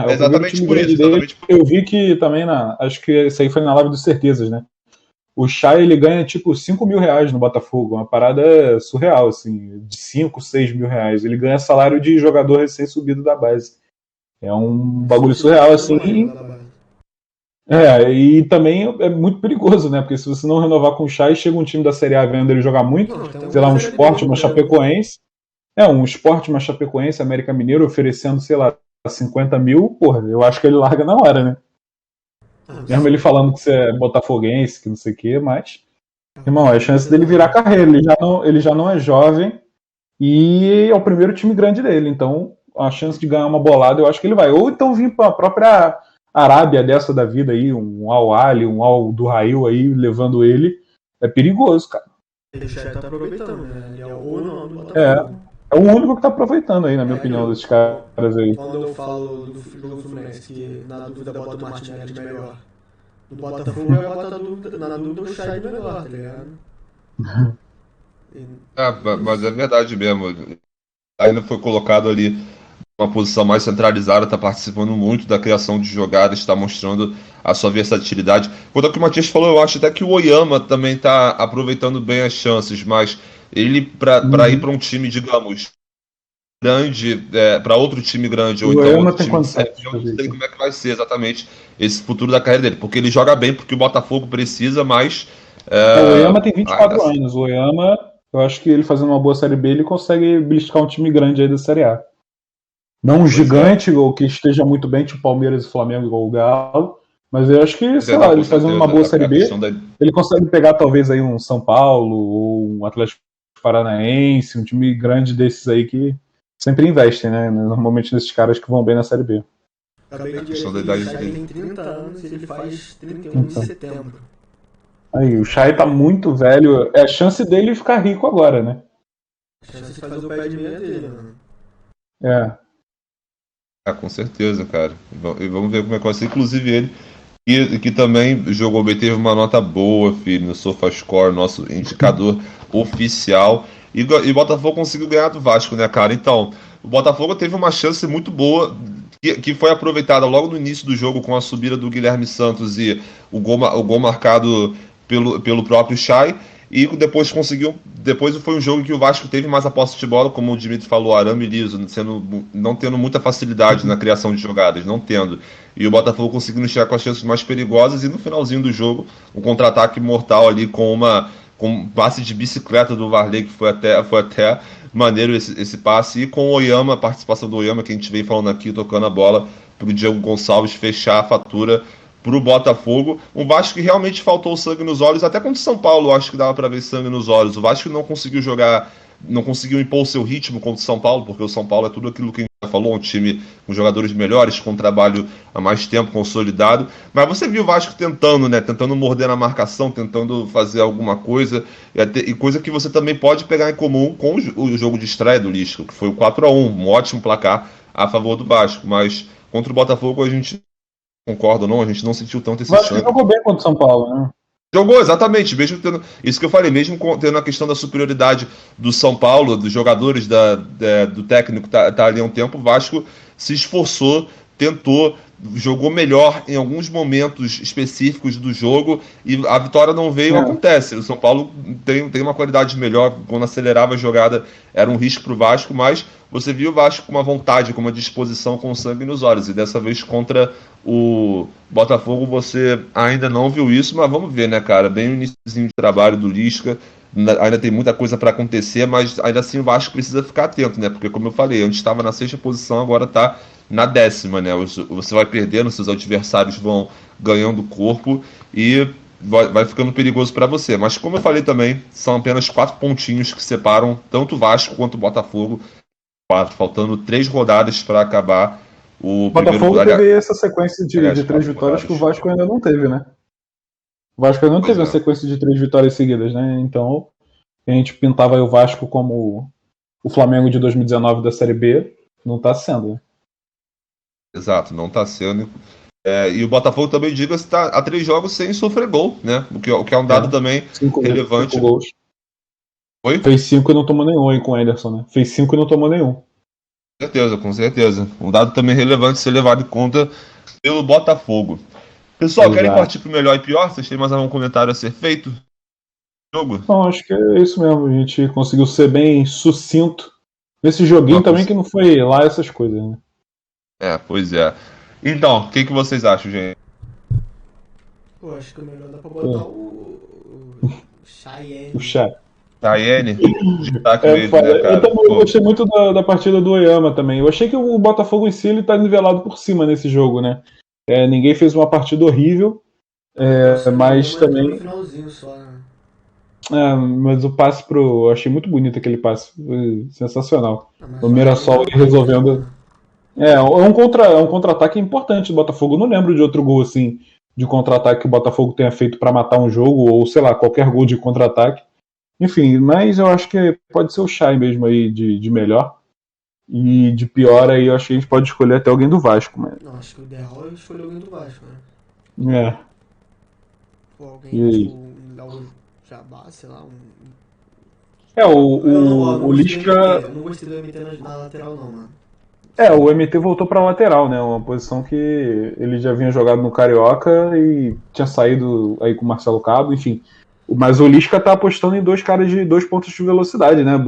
exatamente por isso. Eu vi que também, acho que isso aí foi na live dos Certezas, né? O Chay, ele ganha tipo 5 mil reais no Botafogo, uma parada surreal, assim, de 5, 6 mil reais. Ele ganha salário de jogador recém-subido da base. É um bagulho surreal, assim. E também é muito perigoso, né? Porque se você não renovar com o Chay, chega um time da Série A vendo ele jogar muito, sei lá, um Sport, uma Chapecoense. Um Sport, uma Chapecoense, América Mineiro oferecendo, sei lá, 50 mil, porra, eu acho que ele larga na hora, né? Mesmo ele falando que você é botafoguense, que não sei o quê, mas, irmão, é a chance dele virar carreira. Ele já não é jovem e é o primeiro time grande dele, então a chance de ganhar uma bolada eu acho que ele vai. Ou então vir para a própria Arábia dessa da vida aí, um Al-Ali, um Al-Duhail aí, levando ele, é perigoso, cara. Ele já tá aproveitando, né? Ele é o único que tá aproveitando aí, na minha opinião, desses caras aí. Quando eu falo do Fluminense, que na dúvida bota o Martinelli de melhor. No Botafogo eu boto na dúvida o Chay de melhor, tá ligado? Mas é verdade mesmo. Ainda foi colocado ali uma posição mais centralizada, está participando muito da criação de jogadas, está mostrando a sua versatilidade. Quanto ao que o Matias falou, eu acho até que o Oyama também está aproveitando bem as chances, mas ele, para ir para um time, digamos, grande, para outro time grande, ou então outro time sério, eu não sei como é que vai ser exatamente esse futuro da carreira dele, porque ele joga bem, porque o Botafogo precisa, mas... O Oyama tem 24 anos, o Oyama, eu acho que ele fazendo uma boa Série B, ele consegue beliscar um time grande aí da Série A. Não um gigante, ou que esteja muito bem, tipo Palmeiras e Flamengo, igual o Galo, Mas eu acho que, sei lá, Com ele fazendo uma certeza. boa Série A B, questão da. ele consegue pegar talvez aí um São Paulo ou um Atlético Paranaense, um time grande desses aí que sempre investem, né? Normalmente nesses caras que vão bem na Série B. Acabei de ver questão da aqui, o idade Chay dele. tem 30 anos e ele faz 31 em Então, setembro. aí, o Chay tá muito velho. É a chance dele ficar rico agora, né? Chance de fazer o pé de meia dele, mano. É. Com certeza, cara. E vamos ver como é que vai ser. Inclusive ele, que também jogou bem, teve uma nota boa, filho, no SofaScore, nosso indicador oficial. E o Botafogo conseguiu ganhar do Vasco, né, cara? Então, o Botafogo teve uma chance muito boa, que foi aproveitada logo no início do jogo com a subida do Guilherme Santos e o gol marcado pelo próprio Chay. E depois conseguiu. Depois foi um jogo que o Vasco teve mais a posse de bola, como o Dimitri falou, arame liso, não tendo muita facilidade na criação de jogadas, não tendo. E o Botafogo conseguindo chegar com as chances mais perigosas, e no finalzinho do jogo, um contra-ataque mortal ali com um passe de bicicleta do Varley, que foi até maneiro esse passe, e com o Oyama, a participação do Oyama, que a gente vem falando aqui, tocando a bola para o Diego Gonçalves fechar a fatura pro Botafogo. Um Vasco que realmente faltou sangue nos olhos, até contra o São Paulo, eu acho que dava para ver sangue nos olhos. O Vasco não conseguiu jogar, não conseguiu impor o seu ritmo contra o São Paulo, porque o São Paulo é tudo aquilo que a gente já falou, um time com jogadores melhores, com trabalho há mais tempo consolidado. Mas você viu o Vasco tentando, né? Tentando morder na marcação, tentando fazer alguma coisa, e coisa que você também pode pegar em comum com o jogo de estreia do Lisca, que foi o 4-1, um ótimo placar a favor do Vasco. Mas contra o Botafogo a gente concorda ou não, a gente não sentiu tanto esse Eu acho que sangue. jogou bem contra o São Paulo, né? Jogou, exatamente, mesmo tendo. Isso que eu falei, mesmo tendo a questão da superioridade do São Paulo, dos jogadores, do técnico tá ali há um tempo, o Vasco se esforçou, tentou, jogou melhor em alguns momentos específicos do jogo e a vitória não veio, acontece. O São Paulo tem uma qualidade melhor, quando acelerava a jogada era um risco pro Vasco, mas você viu o Vasco com uma vontade, com uma disposição, com sangue nos olhos, e dessa vez contra o Botafogo você ainda não viu isso, mas vamos ver, né, cara? Bem o iníciozinho de trabalho do Lisca, ainda tem muita coisa para acontecer, mas ainda assim o Vasco precisa ficar atento, né? Porque, como eu falei, antes estava na 6ª posição, agora está na 10ª, né? Você vai perdendo, seus adversários vão ganhando corpo e vai ficando perigoso para você. Mas, como eu falei também, são apenas 4 pontinhos que separam tanto o Vasco quanto o Botafogo, faltando 3 rodadas para acabar o Botafogo primeiro. teve essa sequência de 3 vitórias que o Vasco ainda não teve, né? O Vasco ainda não teve uma sequência de 3 vitórias seguidas, né? Então, a gente pintava aí o Vasco como o Flamengo de 2019 da Série B, não tá sendo, né? Exato, não tá sendo. E o Botafogo também, diga-se, está há 3 jogos sem sofrer gol, né? O que é um dado também 5 relevante. 5 gols. Oi? Fez 5 e não tomou nenhum aí com o Anderson, né? Fez 5 e não tomou nenhum. Com certeza. Um dado também relevante ser levado em conta pelo Botafogo. Pessoal, Exato. querem partir pro melhor e pior? Vocês têm mais algum comentário a ser feito? Jogo? Não, acho que é isso mesmo. A gente conseguiu ser bem sucinto nesse joguinho também, que não foi lá essas coisas, né? Pois é. Então, o que vocês acham, gente? Pô, acho que o melhor dá pra botar o Cheyenne. O Chay. Cheyenne? Destaque mesmo, né, cara? Eu também gostei muito da partida do Oyama também. Eu achei que o Botafogo em si ele tá nivelado por cima nesse jogo, né? Ninguém fez uma partida horrível, mas também. No finalzinho só, né? Mas o passe eu achei muito bonito aquele passe. Foi sensacional. Mas O Mirassol aí resolvendo. É um contra-ataque importante do Botafogo. Eu não lembro de outro gol assim de contra-ataque que o Botafogo tenha feito para matar um jogo, ou sei lá, qualquer gol de contra-ataque. Enfim, mas eu acho que pode ser o Chay mesmo aí de melhor. E de pior aí eu acho que a gente pode escolher até alguém do Vasco, mas. Não, acho que o ideal é escolher alguém do Vasco, né? Ou alguém tipo um Jabá, sei lá, o Lisca. Eu não gostei do MT na lateral não, mano. O MT voltou pra lateral, né? Uma posição que ele já vinha jogado no Carioca e tinha saído aí com o Marcelo Cabo, enfim. Mas o Lisca tá apostando em 2 caras de 2 pontos de velocidade, né?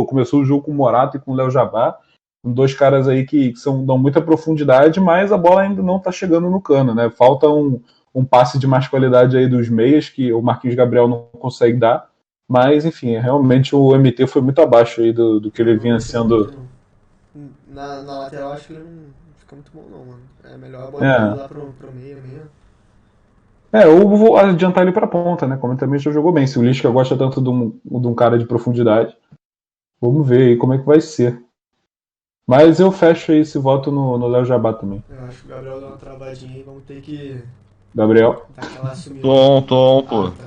Começou o jogo com o Morato e com o Léo Jabá, 2 caras aí que dão muita profundidade, mas a bola ainda não tá chegando no cano, né? Falta um passe de mais qualidade aí dos meias, que o Marquinhos Gabriel não consegue dar. Mas, enfim, realmente o MT foi muito abaixo aí do que ele vinha sendo. Na lateral acho que ele não fica muito bom não, mano. É melhor botar ele lá pro meio mesmo. Ou vou adiantar ele pra ponta, né? Como ele também já jogou bem. Se o Lisca gosta tanto de um cara de profundidade, vamos ver aí como é que vai ser. Mas eu fecho esse voto no Léo Jabá também. Eu acho que o Gabriel deu uma travadinha aí, vamos ter que Gabriel. dar aquela assumida. Pô.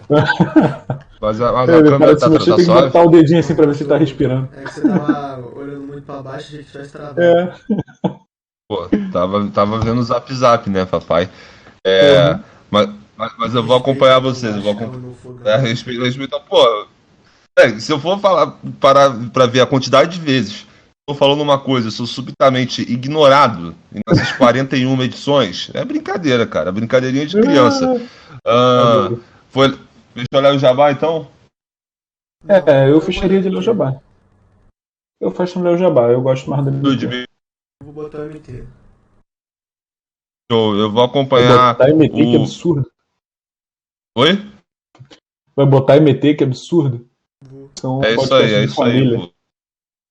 Tá. Mas a Ele para câmera de se mexer, tá tem que suave? botar o dedinho assim pra ver se ele tá respirando. É que você tava olhando muito pra baixo, a gente tivesse travado. Pô, tava vendo o Zap Zap, né, papai? Uhum. Mas eu vou acompanhar vocês. Eu vou acompanhar. Respeito. Pô, se eu for falar pra ver a quantidade de vezes tô falando uma coisa, eu sou subitamente ignorado nessas 41 edições, é brincadeira, cara. Brincadeirinha de criança. Ah, foi. Deixa eu olhar o Jabá então. Eu fecharia de Léo Jabá. Eu fecho no Léo Jabá, eu gosto mais do MT. Eu vou botar o MT. Eu vou Vai acompanhar botar MT, que o. absurdo. Oi? Vai botar MT, que absurdo. São É isso podcasts aí, é de isso aí, família. pô.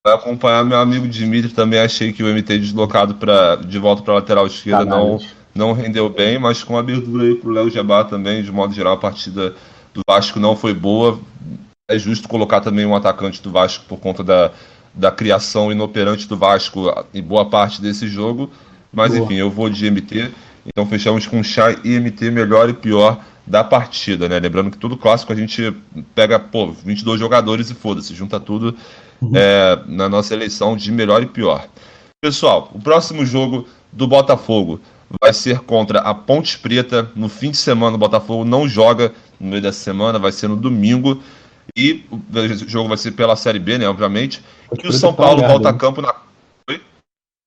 Vai acompanhar meu amigo Dimitri também. Achei que o MT deslocado de volta para lateral esquerda não rendeu bem, mas com abertura aí pro Léo Jabá também, de modo geral, a partida do Vasco não foi boa. É justo colocar também um atacante do Vasco por conta da criação inoperante do Vasco em boa parte desse jogo. Mas Boa. enfim, eu vou de MT. Então fechamos com Chay e MT, melhor e pior da partida, né? Lembrando que todo clássico a gente pega, 22 jogadores e foda-se, junta tudo na nossa eleição de melhor e pior. Pessoal, o próximo jogo do Botafogo vai ser contra a Ponte Preta. No fim de semana, o Botafogo não joga no meio dessa semana, vai ser no domingo. E o jogo vai ser pela Série B, né? Obviamente. Ponte E o Preta São que tá uma Paulo merda, volta a né? campo na.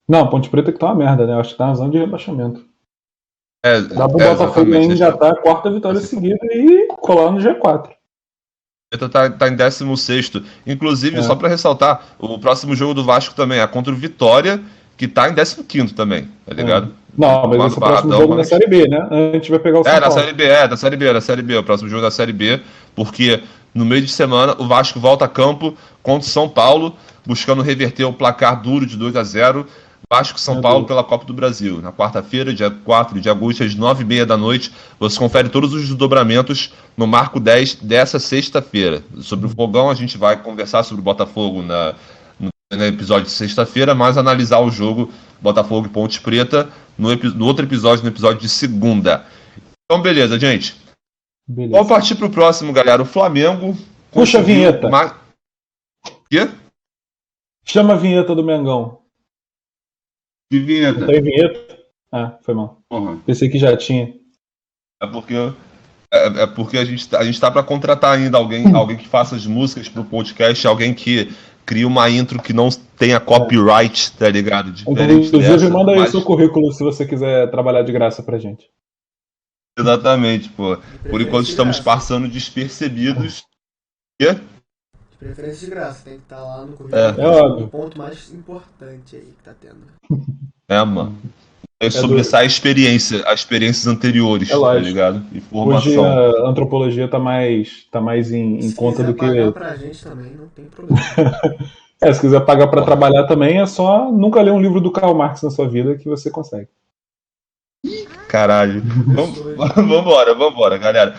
Não, Ponte Preta que tá uma merda, né? Acho que tá na zona de rebaixamento. Dá pro Botafogo Exatamente. engatar a quarta vitória seguida e colar no G4. Tá em 16º. Inclusive, só para ressaltar, o próximo jogo do Vasco também é contra o Vitória, que tá em 15º também, tá ligado? Não, mas esse próximo jogo na Série B, né? A gente vai pegar o São Paulo. Da Série B, o próximo jogo da Série B, porque no meio de semana o Vasco volta a campo contra o São Paulo, buscando reverter o placar duro de 2-0. Vasco São Paulo pela Copa do Brasil. Na quarta-feira, dia 4 de agosto, às 9h30 da noite, você confere todos os desdobramentos no Marco 10 dessa sexta-feira. Sobre o Fogão, a gente vai conversar sobre o Botafogo no episódio de sexta-feira, mas analisar o jogo Botafogo e Ponte Preta no outro episódio, no episódio de segunda. Então, beleza, gente. Vamos partir pro próximo, galera. O Flamengo. Puxa a vinheta. Quê? Chama a vinheta do Mengão. Que vinheta? Não tem vinheta? Ah, foi mal. Uhum. Pensei que já tinha. É porque a gente tá para contratar ainda alguém que faça as músicas pro podcast, alguém que cria uma intro que não tenha copyright, tá ligado? Diferente Inclusive, dessa, manda aí seu currículo se você quiser trabalhar de graça pra gente. Exatamente, pô. Por enquanto estamos passando despercebidos. Quê? De preferência de graça, tem que estar lá no currículo. Óbvio. O ponto mais importante aí que tá tendo. Mano. Sobressai as experiências anteriores, tá ligado? Informação. Hoje a antropologia tá mais em conta do que. Se quiser pagar pra gente também, não tem problema. Se quiser pagar pra trabalhar também, é só nunca ler um livro do Karl Marx na sua vida que você consegue. Caralho. Vambora, galera.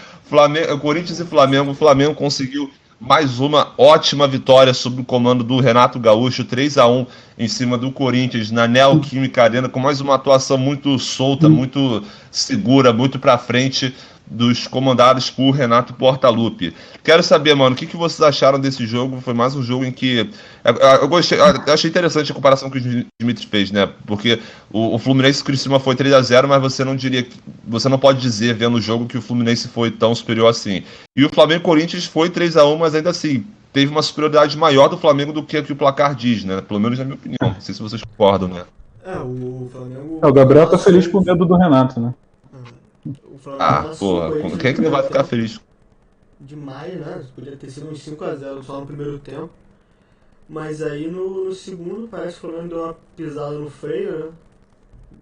Corinthians e Flamengo. O Flamengo conseguiu mais uma ótima vitória sob o comando do Renato Gaúcho, 3-1 em cima do Corinthians na Neoquímica Arena, com mais uma atuação muito solta, muito segura, muito pra frente dos comandados por Renato Portaluppi. Quero saber, mano, o que vocês acharam desse jogo? Foi mais um jogo em que eu achei interessante a comparação que o Dimitri fez, né? Porque o Fluminense Criciúma foi 3-0, mas você não pode dizer, vendo o jogo, que o Fluminense foi tão superior assim. E o Flamengo Corinthians foi 3-1, mas ainda assim teve uma superioridade maior do Flamengo do que o placar diz, né? Pelo menos na minha opinião. Não sei se vocês concordam, né? O Flamengo. O Gabriel tá feliz com o dedo do Renato, né? O Flamengo porra, quem é que não vai ficar feliz? Demais, né? Podia ter sido uns 5-0 só no primeiro tempo. Mas aí no segundo parece que o Flamengo deu uma pisada no freio,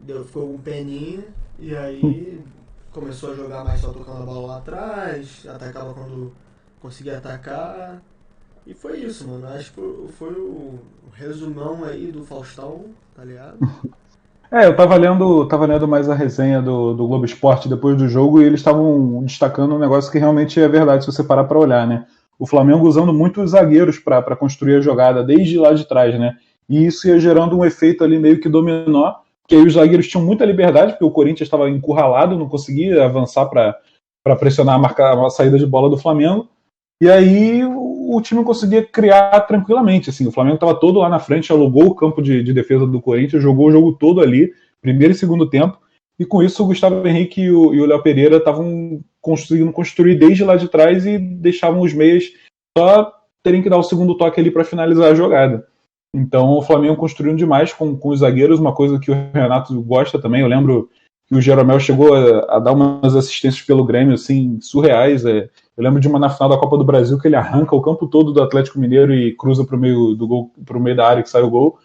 né? Ficou com peninha e aí começou a jogar mais só tocando a bola lá atrás, atacava quando conseguia atacar. E foi isso, mano. Acho que foi o resumão aí do Faustão, tá ligado? Eu tava lendo mais a resenha do Globo Esporte depois do jogo e eles estavam destacando um negócio que realmente é verdade se você parar para olhar, né? O Flamengo usando muitos zagueiros para construir a jogada desde lá de trás, né? E isso ia gerando um efeito ali meio que dominó, que aí os zagueiros tinham muita liberdade, porque o Corinthians estava encurralado, não conseguia avançar para pressionar a saída de bola do Flamengo. E aí o time conseguia criar tranquilamente. Assim, o Flamengo estava todo lá na frente, alugou o campo de defesa do Corinthians, jogou o jogo todo ali, primeiro e segundo tempo. E com isso o Gustavo Henrique e o Léo Pereira estavam conseguindo construir desde lá de trás e deixavam os meias só terem que dar o segundo toque ali para finalizar a jogada. Então o Flamengo construindo demais com os zagueiros, uma coisa que o Renato gosta também. Eu lembro que o Jeromel chegou a dar umas assistências pelo Grêmio assim, surreais. Eu lembro de uma na final da Copa do Brasil que ele arranca o campo todo do Atlético Mineiro e cruza pro meio do gol, pro meio da área que sai o gol.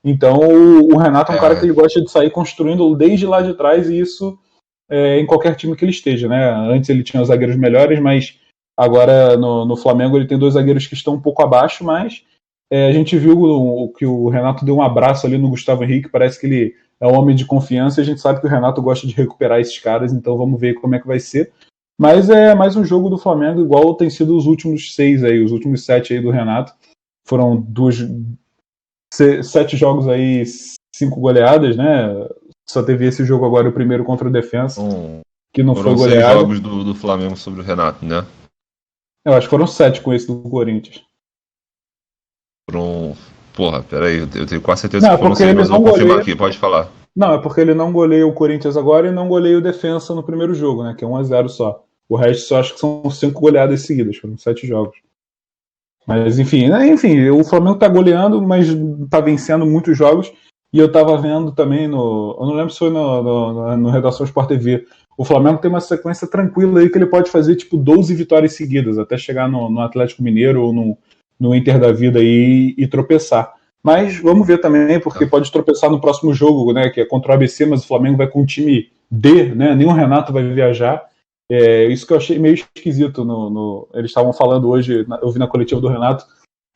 Então o Renato é um cara que ele gosta de sair construindo desde lá de trás, e isso em qualquer time que ele esteja, né? Antes ele tinha os zagueiros melhores, mas agora no Flamengo ele tem dois zagueiros que estão um pouco abaixo, mas a gente viu que o Renato deu um abraço ali no Gustavo Henrique, parece que ele é um homem de confiança, e a gente sabe que o Renato gosta de recuperar esses caras, então vamos ver como é que vai ser. Mas é mais um jogo do Flamengo, igual tem sido os últimos 6 aí, os últimos 7 aí do Renato. Foram 7 jogos aí, 5 goleadas, né? Só teve esse jogo agora, o primeiro contra o Defensa, que não foi goleado. Foram 6 jogos do Flamengo sobre o Renato, né? Eu acho que foram 7 com esse do Corinthians. Porra, peraí, eu tenho quase certeza que foram 6, mas eu vou confirmar aqui, pode falar. Não, é porque ele não goleia o Corinthians agora e não goleia o Defensa no primeiro jogo, né? Que é 1-0 só. O resto só acho que são 5 goleadas seguidas, foram 7 jogos. Mas enfim, o Flamengo tá goleando, mas tá vencendo muitos jogos. E eu tava vendo também eu não lembro se foi no Redação Sport TV. O Flamengo tem uma sequência tranquila aí que ele pode fazer tipo 12 vitórias seguidas, até chegar no Atlético Mineiro ou no Inter da vida aí e tropeçar. Mas vamos ver também, porque pode tropeçar no próximo jogo, né, que é contra o ABC, mas o Flamengo vai com um time D, né, nem o Renato vai viajar. Isso que eu achei meio esquisito. Eles estavam falando hoje, eu vi na coletiva do Renato,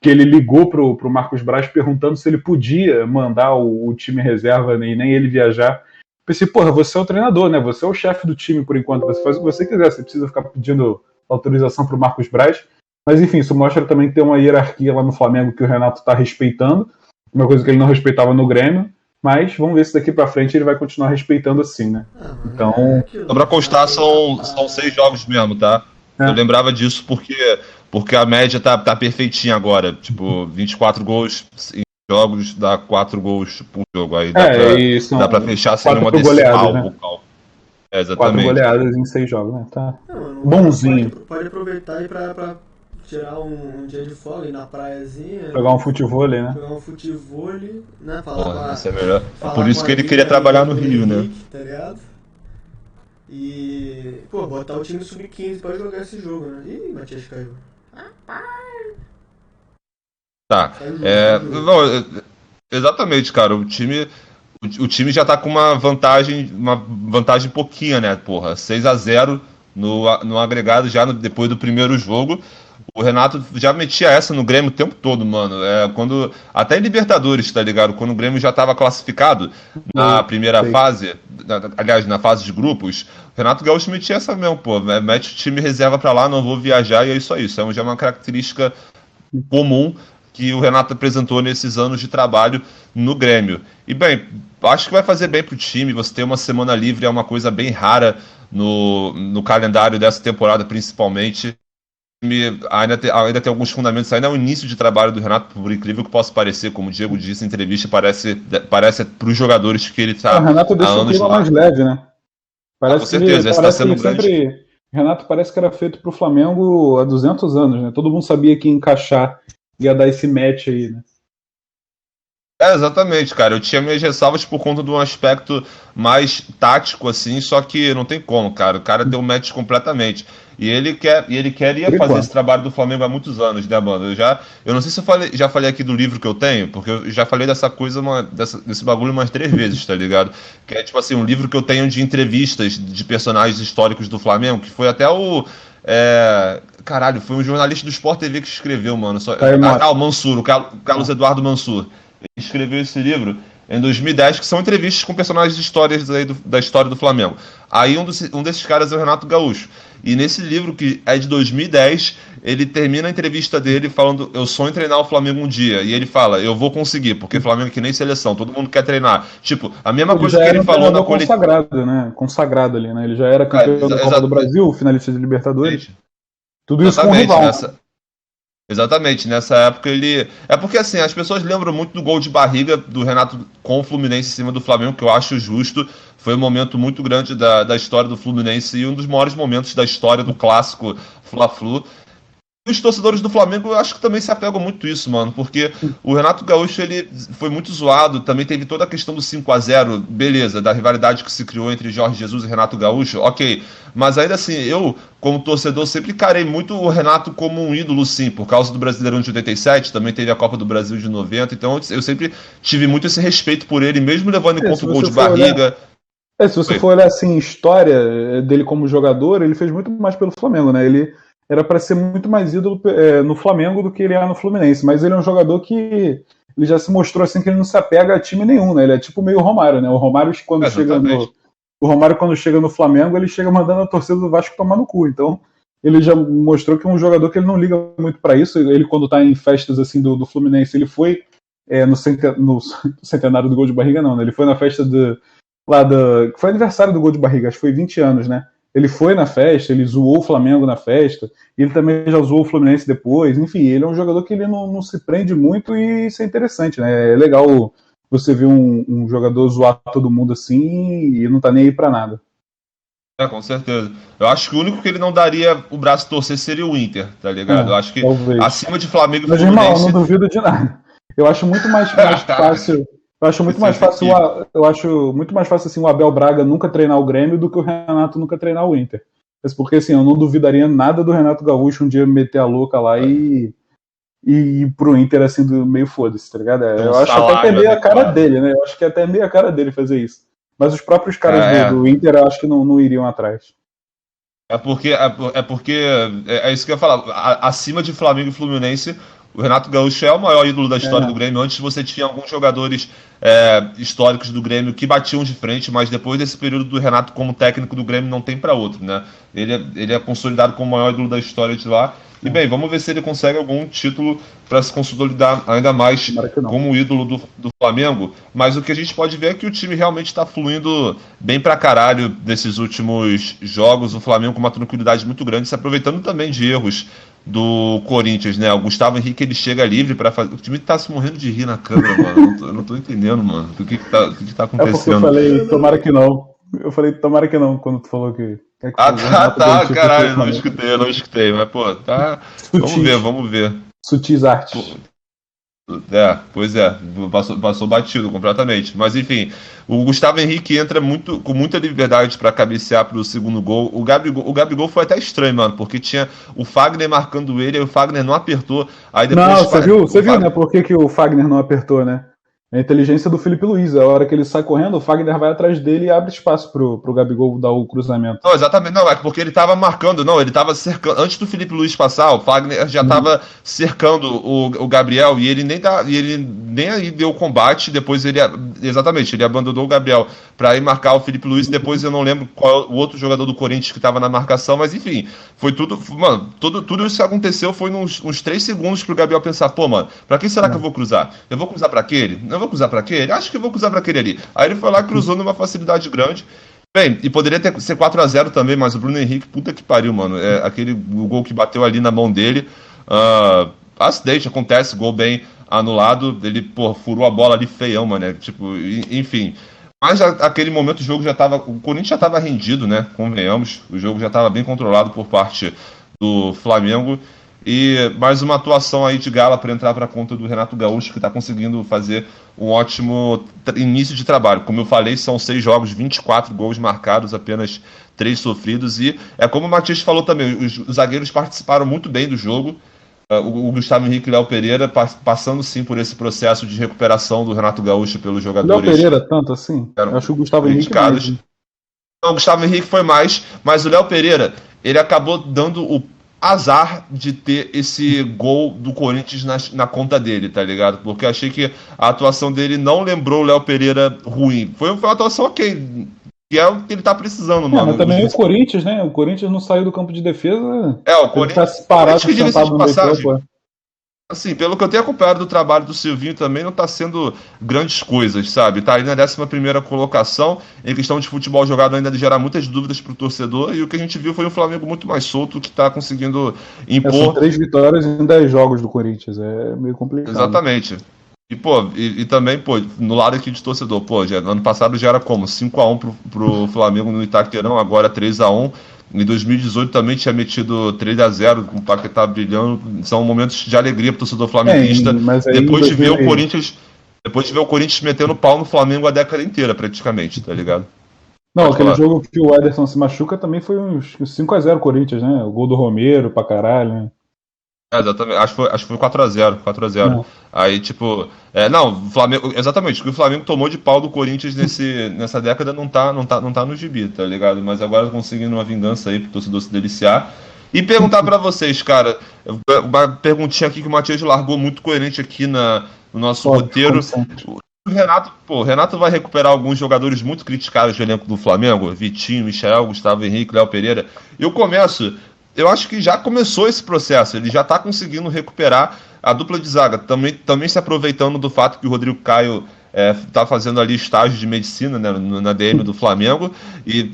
que ele ligou pro Marcos Braz perguntando se ele podia mandar o time reserva, né, e nem ele viajar. Pensei, porra, você é o treinador, né, você é o chefe do time por enquanto, você faz o que você quiser, você precisa ficar pedindo autorização pro Marcos Braz. Mas enfim, isso mostra também que tem uma hierarquia lá no Flamengo que o Renato está respeitando, uma coisa que ele não respeitava no Grêmio, mas vamos ver se daqui para frente ele vai continuar respeitando assim, né? Então, só pra constar, são 6 jogos mesmo, tá? Eu lembrava disso porque a média tá perfeitinha agora, tipo, 24 gols em jogos, dá 4 gols por jogo, aí dá pra fechar sem nenhuma decimal, né? Exatamente. 4 goleadas em 6 jogos, né? Tá bonzinho. Pode aproveitar aí pra tirar um dia de folga, ir na praiazinha. Jogar um futevôlei, né? Jogar um futevôlei, né? Isso é melhor. Por isso que ele queria trabalhar no Rio, né? Tá ligado? E, botar o time sub-15 pra jogar esse jogo, né? Ih, Matias caiu. Tá. Exatamente, cara. O time já tá com uma vantagem pouquinha, né, porra? 6-0 no agregado já depois do primeiro jogo. O Renato já metia essa no Grêmio o tempo todo, mano. Até em Libertadores, tá ligado? Quando o Grêmio já tava classificado na primeira fase, aliás, na fase de grupos, o Renato Gaúcho metia essa mesmo, pô. Mete o time reserva pra lá, não vou viajar, e é isso aí. Isso já é uma característica comum que o Renato apresentou nesses anos de trabalho no Grêmio. E, bem, acho que vai fazer bem pro time. Você ter uma semana livre é uma coisa bem rara no calendário dessa temporada, principalmente. Ainda tem alguns fundamentos, ainda é o início de trabalho do Renato, por incrível que possa parecer, como o Diego disse em entrevista, parece para os jogadores que ele está há anos lá. Mais leve, né? Parece com certeza, esse está sendo grande. Renato parece que era feito para o Flamengo há 200 anos, né? Todo mundo sabia que ia encaixar, ia dar esse match aí, né? Exatamente, cara. Eu tinha minhas ressalvas por conta de um aspecto mais tático, assim, só que não tem como, cara. O cara deu um match completamente. E ele queria fazer esse trabalho do Flamengo há muitos anos, né, mano? Eu não sei se eu já falei aqui do livro que eu tenho, porque eu já falei dessa coisa, desse bagulho umas 3 vezes, tá ligado? Que é, tipo assim, um livro que eu tenho de entrevistas de personagens históricos do Flamengo, que foi até foi um jornalista do Sport TV que escreveu, mano. O Mansur, o Carlos Eduardo Mansur. Ele escreveu esse livro. em 2010, que são entrevistas com personagens de histórias aí da história do Flamengo. Aí um desses caras é o Renato Gaúcho. E nesse livro, que é de 2010, ele termina a entrevista dele falando: eu sonho em treinar o Flamengo um dia. E ele fala: eu vou conseguir, porque Flamengo é que nem seleção, todo mundo quer treinar. Tipo, a mesma coisa que ele falou na coletiva. Consagrado, né? Consagrado ali, né? Ele já era campeão da Copa do Brasil, finalista de Libertadores. Tudo isso com o rival. Exatamente, nessa época ele... É porque assim, as pessoas lembram muito do gol de barriga do Renato com o Fluminense em cima do Flamengo, que eu acho justo. Foi um momento muito grande da história do Fluminense e um dos maiores momentos da história do clássico Fla-Flu. Os torcedores do Flamengo, eu acho que também se apegam muito a isso, mano, porque o Renato Gaúcho, ele foi muito zoado, também teve toda a questão do 5-0, beleza, da rivalidade que se criou entre Jorge Jesus e Renato Gaúcho, ok, mas ainda assim, eu, como torcedor, sempre encarei muito o Renato como um ídolo, sim, por causa do Brasileirão de 87, também teve a Copa do Brasil de 90, então eu sempre tive muito esse respeito por ele, mesmo levando em conta o gol de barriga. Se você for olhar assim, história dele como jogador, ele fez muito mais pelo Flamengo, né? Ele era para ser muito mais ídolo no Flamengo do que ele é no Fluminense, mas ele é um jogador que ele já se mostrou assim que ele não se apega a time nenhum, né? Ele é tipo meio Romário, né? O Romário quando chega no Flamengo, ele chega mandando a torcida do Vasco tomar no cu. Então, ele já mostrou que é um jogador que ele não liga muito para isso. Ele quando tá em festas assim do Fluminense, ele foi no centenário do gol de barriga, não, né? Ele foi na festa que foi aniversário do gol de barriga, acho que foi 20 anos, né? Ele foi na festa, ele zoou o Flamengo na festa, e ele também já zoou o Fluminense depois. Enfim, ele é um jogador que ele não se prende muito e isso é interessante, né? É legal você ver um jogador zoar todo mundo assim e não tá nem aí pra nada. Com certeza. Eu acho que o único que ele não daria o braço torcer seria o Inter, tá ligado? Eu acho que talvez. Acima de Flamengo e Mas, Fluminense... irmão, eu não duvido de nada. Eu acho muito mais fácil... Eu acho muito mais fácil assim, o Abel Braga nunca treinar o Grêmio do que o Renato nunca treinar o Inter. Mas porque assim, eu não duvidaria nada do Renato Gaúcho um dia meter a louca lá e ir pro Inter assim do meio foda-se, tá ligado? Eu acho até que é meio a cara dele, né? Eu acho que é até meio a cara dele fazer isso. Mas os próprios caras do Inter eu acho que não iriam atrás. É porque é isso que eu ia falar. Acima de Flamengo e Fluminense, o Renato Gaúcho é o maior ídolo da história do Grêmio. Antes você tinha alguns jogadores históricos do Grêmio que batiam de frente, mas depois desse período do Renato como técnico do Grêmio não tem para outro, né? Ele é consolidado como o maior ídolo da história de lá. E bem, vamos ver se ele consegue algum título para se consolidar ainda mais como ídolo do Flamengo. Mas o que a gente pode ver é que o time realmente está fluindo bem pra caralho desses últimos jogos. O Flamengo com uma tranquilidade muito grande, se aproveitando também de erros do Corinthians, né? O Gustavo Henrique, ele chega livre para fazer... O time tá se morrendo de rir na câmera, mano. Eu não tô entendendo, mano. O que tá acontecendo? É porque eu falei, tomara que não. Eu falei, tomara que não, quando tu falou que... Caralho, eu não escutei. Mas, pô, tá... Vamos ver. Sutis artes. Pois é, passou batido completamente. Mas enfim, o Gustavo Henrique entra com muita liberdade para cabecear pro segundo gol. O Gabigol foi até estranho, mano, porque tinha o Fagner marcando ele, e o Fagner não apertou. Aí depois você viu, né, por que o Fagner não apertou, né? É a inteligência do Felipe Luiz. A hora que ele sai correndo, o Fagner vai atrás dele e abre espaço pro Gabigol dar o cruzamento. Não, exatamente. Não, é porque ele tava marcando. Não, ele tava cercando. Antes do Felipe Luiz passar, o Fagner já tava cercando o Gabriel e ele nem aí deu combate. Depois ele abandonou o Gabriel pra ir marcar o Felipe Luiz. Depois eu não lembro qual o outro jogador do Corinthians que tava na marcação, mas enfim, foi tudo. Mano, tudo isso que aconteceu foi uns 3 segundos pro Gabriel pensar: pô, mano, pra quem será que eu vou cruzar? Eu vou cruzar pra aquele? Não vou cruzar pra aquele? Acho que eu vou cruzar pra aquele ali. Aí ele foi lá e cruzou numa facilidade grande. Bem, e poderia ser 4-0 também, mas o Bruno Henrique, puta que pariu, mano. O gol que bateu ali na mão dele. Acidente, acontece, gol bem anulado. Ele, pô, furou a bola ali feião, mano. Tipo, enfim. Mas aquele momento o jogo já tava. O Corinthians já tava rendido, né? Convenhamos. O jogo já tava bem controlado por parte do Flamengo. E mais uma atuação aí de gala para entrar para a conta do Renato Gaúcho, que está conseguindo fazer um ótimo início de trabalho. Como eu falei, são 6 jogos, 24 gols marcados, apenas 3 sofridos. E é como o Matias falou também, os zagueiros participaram muito bem do jogo. O Gustavo Henrique e o Léo Pereira passando sim por esse processo de recuperação do Renato Gaúcho pelos jogadores. Léo Pereira tanto assim? Eu acho que o Gustavo Henrique mais. Não, o Gustavo Henrique foi mais, mas o Léo Pereira, ele acabou dando azar de ter esse gol do Corinthians na conta dele, tá ligado? Porque eu achei que a atuação dele não lembrou o Léo Pereira ruim. Foi uma atuação ok, que é o que ele tá precisando, mano. Mas também o Corinthians, né? O Corinthians não saiu do campo de defesa. O Corinthians tá parado, que diga-se de passagem. campo. Assim, pelo que eu tenho acompanhado do trabalho do Silvinho também, não tá sendo grandes coisas, sabe? Tá ali na 11ª colocação, em questão de futebol jogado ainda gera muitas dúvidas pro torcedor, e o que a gente viu foi um Flamengo muito mais solto, que tá conseguindo impor... São 3 vitórias em 10 jogos do Corinthians, é meio complicado. Exatamente. E, pô, e também, pô, no lado aqui de torcedor, pô, ano passado já era como? 5-1 pro Flamengo no Itaquerão, agora 3-1. Em 2018 também tinha metido 3-0, com o Paquetá brilhando. São momentos de alegria pro torcedor flamenguista. Depois de ver o Corinthians. Depois de ver o Corinthians metendo pau no Flamengo a década inteira, praticamente, tá ligado? Não, pode aquele falar. Jogo que o Ederson se machuca também foi uns 5-0 Corinthians, né? O gol do Romero pra caralho, né? Exatamente, acho que foi 4-0. Aí, tipo. Não, Flamengo. Exatamente, o que o Flamengo tomou de pau do Corinthians nessa década não tá no gibi, tá ligado? Mas agora conseguindo uma vingança aí pro torcedor se deliciar. E perguntar pra vocês, cara, uma perguntinha aqui que o Matias largou muito coerente aqui no nosso roteiro. O Renato vai recuperar alguns jogadores muito criticados do elenco do Flamengo, Vitinho, Michel, Gustavo Henrique, Léo Pereira. Eu acho que já começou esse processo, ele já está conseguindo recuperar a dupla de zaga, também se aproveitando do fato que o Rodrigo Caio está fazendo ali estágio de medicina, né, na DM do Flamengo, e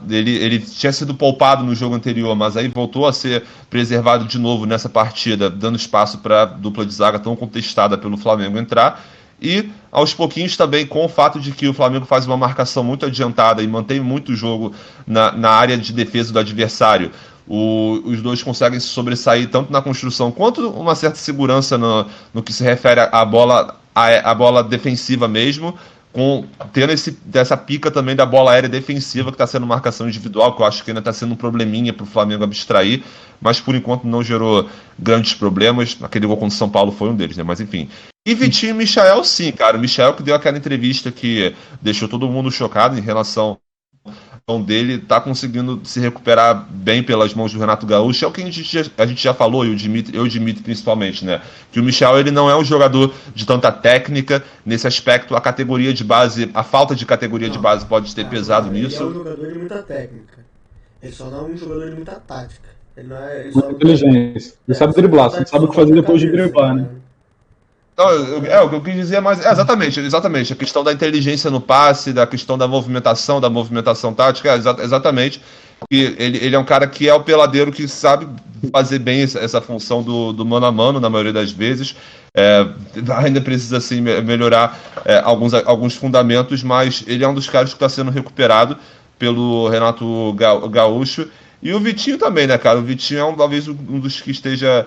ele tinha sido poupado no jogo anterior, mas aí voltou a ser preservado de novo nessa partida, dando espaço para a dupla de zaga tão contestada pelo Flamengo entrar. E aos pouquinhos também, com o fato de que o Flamengo faz uma marcação muito adiantada e mantém muito o jogo na área de defesa do adversário, os dois conseguem se sobressair tanto na construção quanto uma certa segurança no que se refere à bola defensiva mesmo, tendo dessa pica também da bola aérea defensiva, que está sendo marcação individual, que eu acho que ainda está sendo um probleminha para o Flamengo abstrair, mas por enquanto não gerou grandes problemas. Aquele gol contra o São Paulo foi um deles, né? Mas enfim. E Vitinho e Michael, sim, cara. O Michael que deu aquela entrevista que deixou todo mundo chocado em relação dele, tá conseguindo se recuperar bem pelas mãos do Renato Gaúcho. É o que a gente já falou, e o Dimitri principalmente, né? Que o Michel, ele não é um jogador de tanta técnica. Nesse aspecto, a categoria de base, a falta de categoria de base pode ter pesado nisso. Ele é um jogador de muita técnica. Ele só não é um jogador de muita tática. Ele não é... Muita inteligência. Ele sabe driblar, você sabe o que fazer depois de driblar, né? Então, o que eu quis dizer é mais. Exatamente. A questão da inteligência no passe, da questão da movimentação tática, exatamente. E ele é um cara que é o peladeiro que sabe fazer bem essa função do mano a mano, na maioria das vezes. Ainda precisa assim, melhorar alguns fundamentos, mas ele é um dos caras que está sendo recuperado pelo Renato Gaúcho. E o Vitinho também, né, cara? O Vitinho é talvez um dos que esteja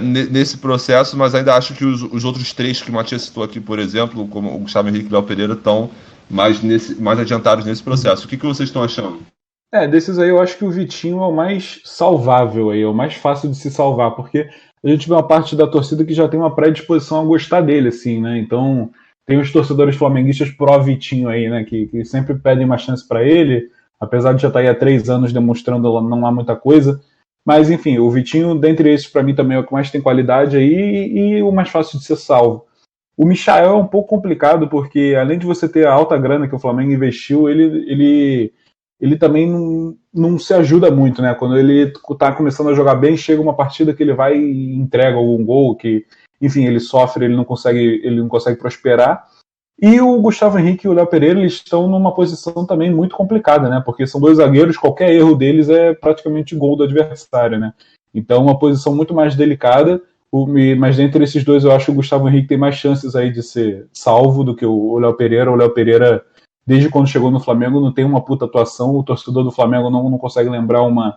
nesse processo, mas ainda acho que os outros três que o Matias citou aqui, por exemplo, como o Gustavo Henrique e o Léo Pereira, estão mais adiantados nesse processo. O que vocês estão achando? Desses aí eu acho que o Vitinho é o mais salvável aí, é o mais fácil de se salvar, porque a gente vê uma parte da torcida que já tem uma predisposição a gostar dele, assim, né? Então, tem os torcedores flamenguistas pró-Vitinho aí, né? Que sempre pedem uma chance para ele, apesar de já estar aí há 3 anos demonstrando não há muita coisa. Mas, enfim, o Vitinho, dentre esses, para mim, também é o que mais tem qualidade aí e o mais fácil de ser salvo. O Michael é um pouco complicado, porque além de você ter a alta grana que o Flamengo investiu, ele também não se ajuda muito, né? Quando ele tá começando a jogar bem, chega uma partida que ele vai e entrega algum gol, que, enfim, ele sofre, ele não consegue prosperar. E o Gustavo Henrique e o Léo Pereira, eles estão numa posição também muito complicada, né? Porque são dois zagueiros, qualquer erro deles é praticamente gol do adversário, né? Então, uma posição muito mais delicada, mas dentre esses dois eu acho que o Gustavo Henrique tem mais chances aí de ser salvo do que o Léo Pereira. O Léo Pereira, desde quando chegou no Flamengo, não tem uma puta atuação. O torcedor do Flamengo não consegue lembrar um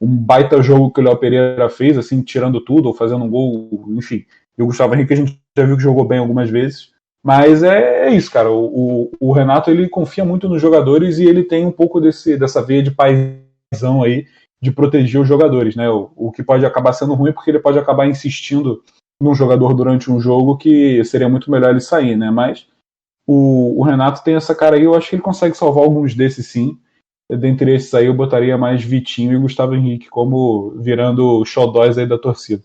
baita jogo que o Léo Pereira fez, assim, tirando tudo, ou fazendo um gol, enfim. E o Gustavo Henrique a gente já viu que jogou bem algumas vezes. Mas é isso, cara. O Renato, ele confia muito nos jogadores e ele tem um pouco dessa veia de paizão aí de proteger os jogadores, né? O que pode acabar sendo ruim porque ele pode acabar insistindo num jogador durante um jogo que seria muito melhor ele sair, né? Mas o Renato tem essa cara aí, eu acho que ele consegue salvar alguns desses sim. dentre esses aí eu botaria mais Vitinho e Gustavo Henrique como virando xodóis aí da torcida.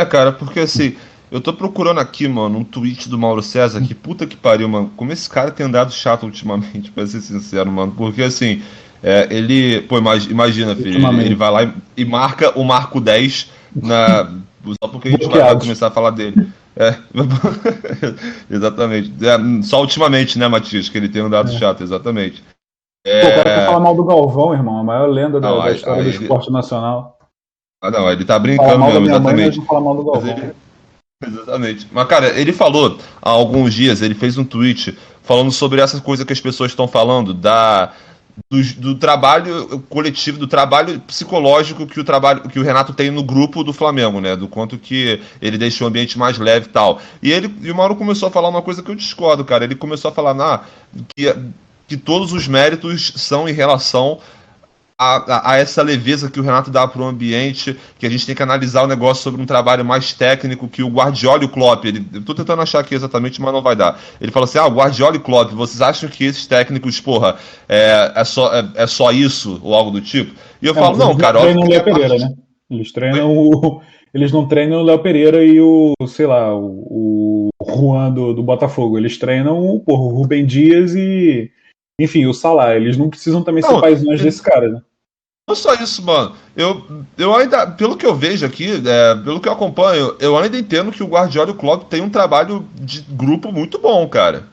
Cara, porque assim, eu tô procurando aqui, mano, um tweet do Mauro César, que puta que pariu, mano. Como esse cara tem andado chato ultimamente, pra ser sincero, mano. Porque assim, ele. Pô, imagina, filho, ele vai lá e marca o Marco 10 na. Só porque a gente vai começar a falar dele. Exatamente. Só ultimamente, né, Matias, que ele tem andado chato, exatamente. Pô, o cara quer falar mal do Galvão, irmão, a maior lenda da história do esporte nacional. Não, ele tá brincando mesmo, exatamente. Não fala mal do Galvão. Exatamente. Mas, cara, ele falou há alguns dias, ele fez um tweet falando sobre essa coisa que as pessoas estão falando, do trabalho coletivo, do trabalho psicológico que o Renato tem no grupo do Flamengo, né? Do quanto que ele deixa o ambiente mais leve e tal. E o Mauro começou a falar uma coisa que eu discordo, cara. Ele começou a falar que todos os méritos são em relação a essa leveza que o Renato dá para o ambiente, que a gente tem que analisar o negócio sobre um trabalho mais técnico, que o Guardiola e o Klopp, eu tô tentando achar aqui exatamente, mas não vai dar. Ele fala assim, o Guardiola e o Klopp, vocês acham que esses técnicos, porra, é só isso, ou algo do tipo? E eu falo, não, cara, óbvio que o Léo Pereira, né? Eles não treinam o Léo Pereira e sei lá, o Juan do Botafogo. Eles treinam o Rubem Dias e, enfim, o Salah. Eles não precisam também ser paisões desse cara, né? Não só isso, mano. Eu ainda, pelo que eu vejo aqui, pelo que eu acompanho, eu ainda entendo que o Guardiola e o Klopp têm um trabalho de grupo muito bom, cara.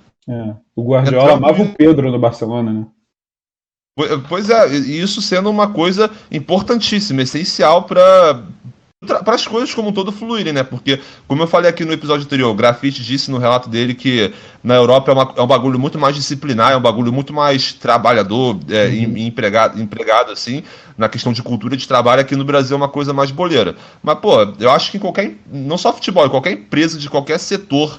O Guardiola amava o Pedro no Barcelona, né? Pois é, e isso sendo uma coisa importantíssima, essencial para as coisas como um todo fluírem, né? Porque, como eu falei aqui no episódio anterior, o Grafite disse no relato dele que na Europa é um bagulho muito mais disciplinar, é um bagulho muito mais trabalhador, empregado, assim, na questão de cultura de trabalho. Aqui no Brasil é uma coisa mais boleira. Mas, pô, eu acho que não só futebol, em qualquer empresa de qualquer setor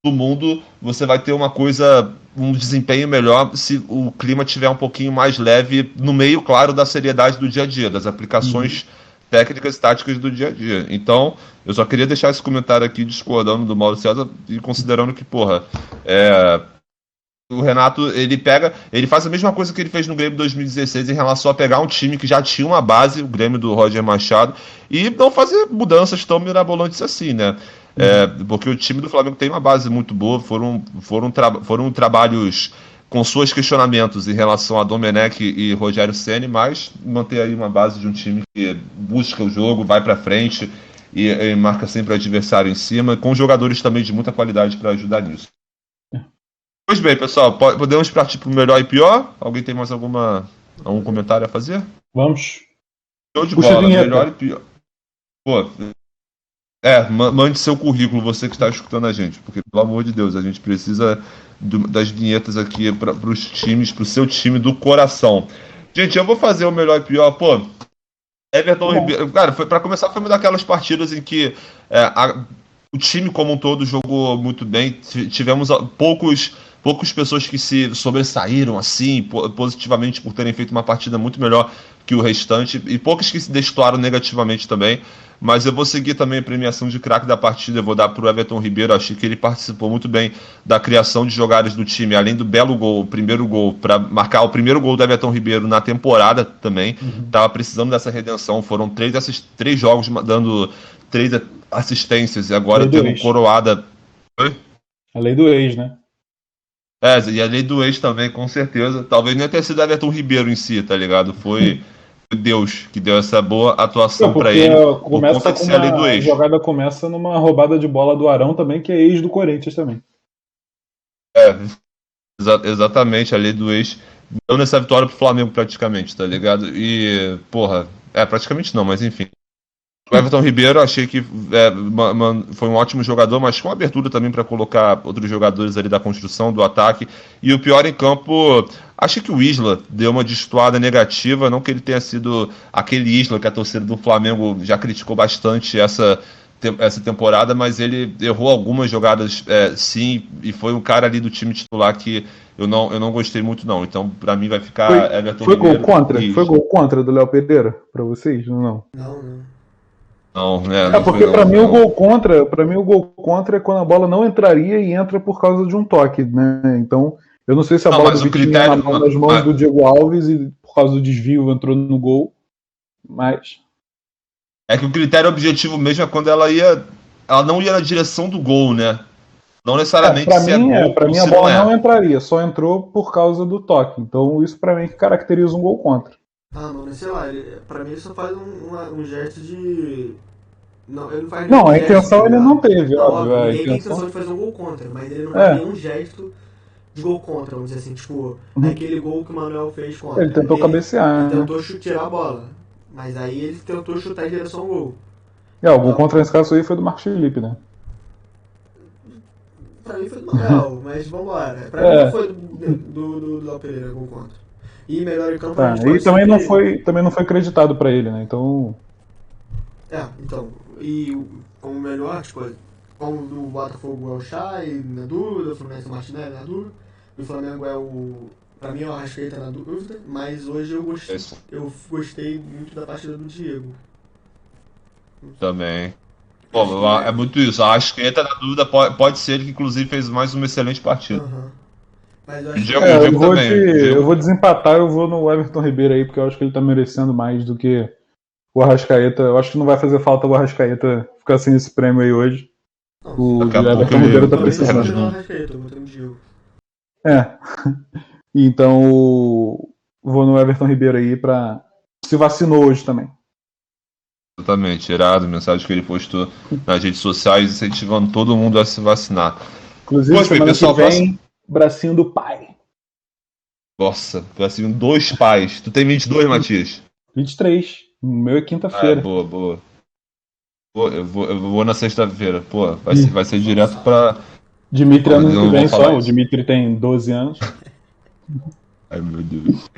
do mundo, você vai ter um desempenho melhor se o clima tiver um pouquinho mais leve, no meio, claro, da seriedade do dia a dia, das aplicações técnicas e táticas do dia a dia. Então, eu só queria deixar esse comentário aqui discordando do Mauro César e considerando que, porra, o Renato, ele faz a mesma coisa que ele fez no Grêmio 2016 em relação a pegar um time que já tinha uma base, o Grêmio do Roger Machado, e não fazer mudanças tão mirabolantes assim, né? Porque o time do Flamengo tem uma base muito boa, foram trabalhos com seus questionamentos em relação a Domenech e Rogério Ceni, mas manter aí uma base de um time que busca o jogo, vai pra frente e marca sempre o adversário em cima, com jogadores também de muita qualidade para ajudar nisso. Pois bem, pessoal, podemos partir para o melhor e pior? Alguém tem mais algum comentário a fazer? Vamos. Show de bola, melhor e pior. Pô, mande seu currículo, você que está escutando a gente, porque, pelo amor de Deus, a gente precisa das vinhetas aqui para os times, para o seu time do coração. Gente, eu vou fazer o melhor e pior, pô. Everton Ribeiro. Cara, para começar, foi uma daquelas partidas em que o time como um todo jogou muito bem. Tivemos poucas pessoas que se sobressaíram assim, positivamente, por terem feito uma partida muito melhor que o restante, e poucas que se destoaram negativamente também. Mas eu vou seguir também a premiação de craque da partida, eu vou dar para o Everton Ribeiro. Achei que ele participou muito bem da criação de jogadas do time, além do belo gol, o primeiro gol, para marcar o primeiro gol do Everton Ribeiro na temporada também. Tava precisando dessa redenção, foram 3 jogos dando 3 assistências, e agora tendo coroada. Oi? A lei do ex, né? E a lei do ex também, com certeza. Talvez nem tenha sido Everton Ribeiro em si, tá ligado? Foi Deus que deu essa boa atuação pra ele. Começa com a lei do ex. A jogada começa numa roubada de bola do Arão também, que é ex do Corinthians também. Exatamente, a lei do ex deu nessa vitória pro Flamengo praticamente, tá ligado? E, porra, praticamente não, mas enfim. O Everton Ribeiro, achei que foi um ótimo jogador, mas com abertura também para colocar outros jogadores ali da construção, do ataque. E o pior em campo, achei que o Isla deu uma destoada negativa, não que ele tenha sido aquele Isla que a torcida do Flamengo já criticou bastante essa temporada, mas ele errou algumas jogadas sim, e foi um cara ali do time titular que eu não gostei muito não. Então, para mim vai ficar Everton Ribeiro. Foi gol contra do Léo Pereira para vocês? Não. Não, porque para mim o gol contra é quando a bola não entraria e entra por causa de um toque, né? Então Eu não sei se a Não, bola mas do o Vitinho critério- nas mãos do Diego Alves e por causa do desvio entrou no gol. Mas. É que o critério objetivo mesmo é quando ela não ia na direção do gol, né? Não necessariamente se é gol Pra ou mim a se não bola não é. entraria, só entrou por causa do toque. Então isso pra mim que caracteriza um gol contra. Ah, mano, sei lá, pra mim ele só faz um gesto de. Não, ele não faz Não, nenhum a gesto, intenção tá ele ligado? não teve, Não, óbvio. A ninguém tem a intenção intenção. de fazer um gol contra, mas ele não faz nenhum gesto de gol contra, vamos dizer assim, tipo, aquele gol que o Manuel fez contra. Ele tentou cabecear, Ele né? tentou tirar a bola, mas aí ele tentou chutar em direção ao gol. O gol contra nesse caso aí foi do Marcos Felipe, né? Pra mim foi do Manuel, mas vambora. Pra mim não foi do Léo Pereira gol contra. E melhor em campo a gente pode E também sempre... não foi acreditado pra ele, né? Então. Então, e como melhor, tipo, como do Botafogo é o Chay, na dúvida, o Fluminense é o Martinelli na dúvida, e o Flamengo é o... Pra mim é o Arrascaeta na dúvida, mas hoje eu gostei muito da partida do Diego. Também. Pô, é muito isso. A Arrascaeta, na dúvida, pode ser ele que inclusive fez mais uma excelente partida. Mas eu O acho Diego também. Eu vou desempatar, eu vou no Everton Ribeiro aí, porque eu acho que ele tá merecendo mais do que o Arrascaeta. Eu acho que não vai fazer falta o Arrascaeta ficar sem esse prêmio aí hoje. O Everton Ribeiro tá precisando. Eu botei no Diego. Então, vou no Everton Ribeiro aí pra... Se vacinou hoje também. Exatamente, irado. Mensagem que ele postou nas redes sociais incentivando todo mundo a se vacinar. Inclusive, semana que vem, bracinho do pai. Nossa, assim, 2 pais. Tu tem 22, Matias? 23. O meu é quinta-feira. Boa. Eu vou na sexta-feira. Pô, vai ser direto pra... Dimitri ano que vem só. O Dimitri tem 12 anos. Ai, meu Deus.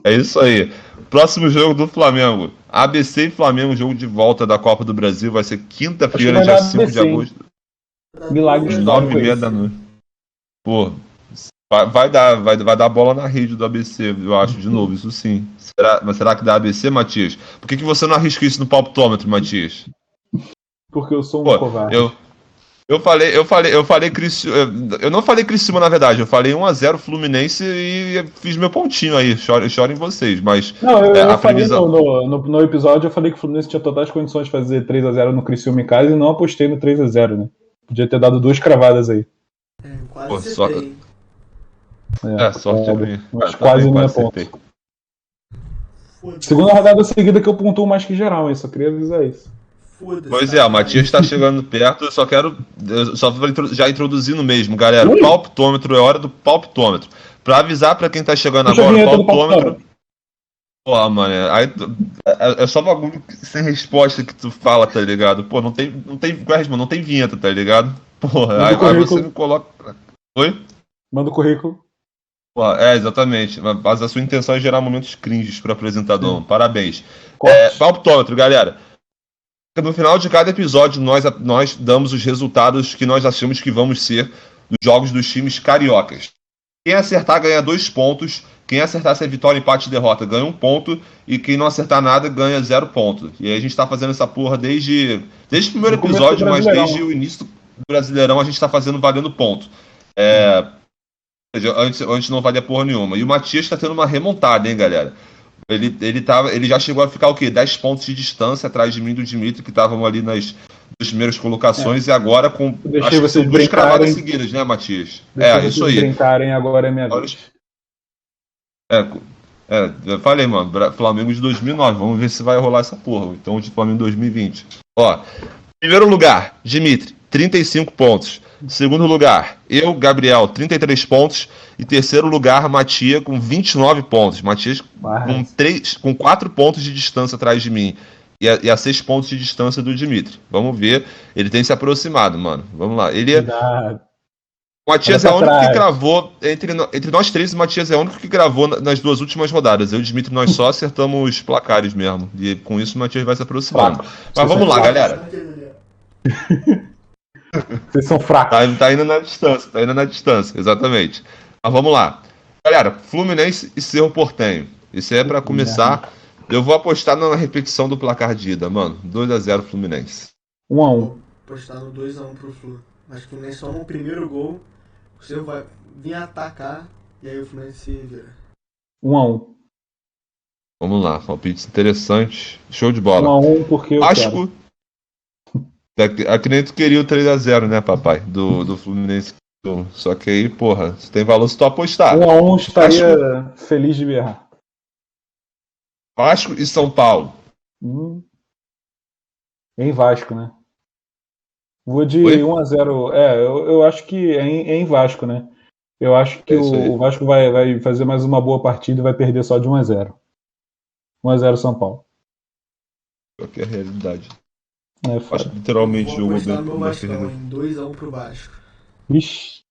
É isso aí. Próximo jogo do Flamengo. ABC e Flamengo, jogo de volta da Copa do Brasil. Vai ser quinta-feira, dia 5 de agosto. Milagre Às 9h30 da noite. Pô, vai dar bola na rede do ABC, eu acho, de novo, isso sim. Mas será que dá ABC, Matias? Por que você não arrisca isso no palpitômetro, Matias? Porque eu sou um covarde. Eu não falei Criciúma, na verdade. Eu falei 1-0 Fluminense e fiz meu pontinho aí. Chorem vocês, mas... Não, eu falei no episódio, eu falei que o Fluminense tinha totais condições de fazer 3-0 no Criciúma em casa e não apostei no 3-0, né? Podia ter dado 2 cravadas aí. Quase acertei. Sorte aí. Mas quase não é ponto. Segunda rodada seguida que eu pontuo mais que geral, hein? Só queria avisar isso. Pois é, o Matias está chegando perto, eu só vou já introduzindo mesmo, galera. Palpitômetro, é hora do palpitômetro. Pra avisar pra quem tá chegando agora, o palpitômetro. Pô, mano, aí é só bagulho sem resposta que tu fala, tá ligado? Pô, não tem vinheta, tá ligado? Porra, aí você me coloca. Oi? Manda o currículo. Pô, exatamente. Mas a sua intenção é gerar momentos cringes pro apresentador. Parabéns. Palpitômetro, galera. No final de cada episódio, nós damos os resultados que nós achamos que vamos ser nos jogos dos times cariocas. Quem acertar ganha 2 pontos. Quem acertar se é vitória, empate e derrota ganha 1 ponto. E quem não acertar nada ganha 0 ponto. E aí a gente tá fazendo essa porra desde o primeiro episódio, mas desde o início do Brasileirão a gente tá fazendo valendo ponto. Antes não valia porra nenhuma. E o Matias tá tendo uma remontada, hein, galera? Ele já chegou a ficar o quê? 10 pontos de distância atrás de mim e do Dimitri, que estavam ali nas 2 primeiras colocações, e agora com. Acho que são 2 cravadas seguidas, né, Matias? Isso aí. Brincarem, agora é minha vez. Eu falei, mano, Flamengo de 2009, vamos ver se vai rolar essa porra. Então, de Flamengo 2020. Ó, primeiro lugar, Dimitri, 35 pontos. Segundo lugar, eu, Gabriel, 33 pontos. E terceiro lugar, Matias, com 29 pontos. Matias com 4 pontos de distância atrás de mim. E a 6 pontos de distância do Dimitri. Vamos ver. Ele tem se aproximado, mano. Vamos lá. O Matias é o único que gravou. Entre nós três, o Matias é o único que gravou nas 2 últias rodadas. Eu e o Dimitri, nós só acertamos placares mesmo. E com isso o Matias vai se aproximando. Mas vamos lá, galera. Vocês são fracos. Tá indo na distância, exatamente. Mas vamos lá. Galera, Fluminense e Cerro Porteño. Isso aí é pra começar. Eu vou apostar na repetição do placar de ida, mano. 2-0 Fluminense. 1-1. Vou apostar no 2-1 pro Flu. Acho que o Fluminense toma o primeiro gol. O Cerro vai vir atacar E aí o Fluminense vira. 1-1. Vamos lá, palpites interessantes. Show de bola. 1-1 porque eu Vasco. Acredito que queria o 3x0, né, papai? Do Fluminense. Só que aí, porra, se tem valor se tu apostar. 1-1 estaria feliz de berrar. Vasco e São Paulo. Em Vasco, né? Vou de Oi? 1-0. Eu acho que é em Vasco, né? Eu acho que o Vasco vai fazer mais uma boa partida e vai perder só de 1-0. 1-0 São Paulo. Qual que é a realidade? Foda. Literalmente Vou jogou apostar bem. no meu Vascão, em 2x1 pro Vasco. Vixe.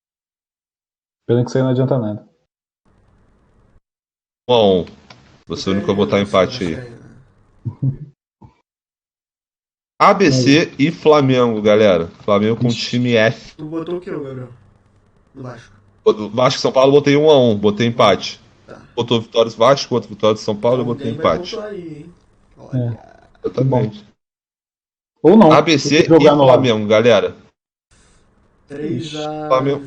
Pena que isso aí não adianta nada. 1-1. Você é o único a botar empate aí. ABC e Flamengo, galera. Flamengo com time F. Tu botou o que, Gabriel? Do Vasco. Do Vasco e São Paulo eu botei 1-1, botei empate. Tá. Botou vitória do Vasco, outro vitória do São Paulo, eu botei Alguém vai empate. pontuar aí, hein? Olha. Exatamente. Ou não. ABC e jogar no Flamengo, galera. 3x0 Flamengo.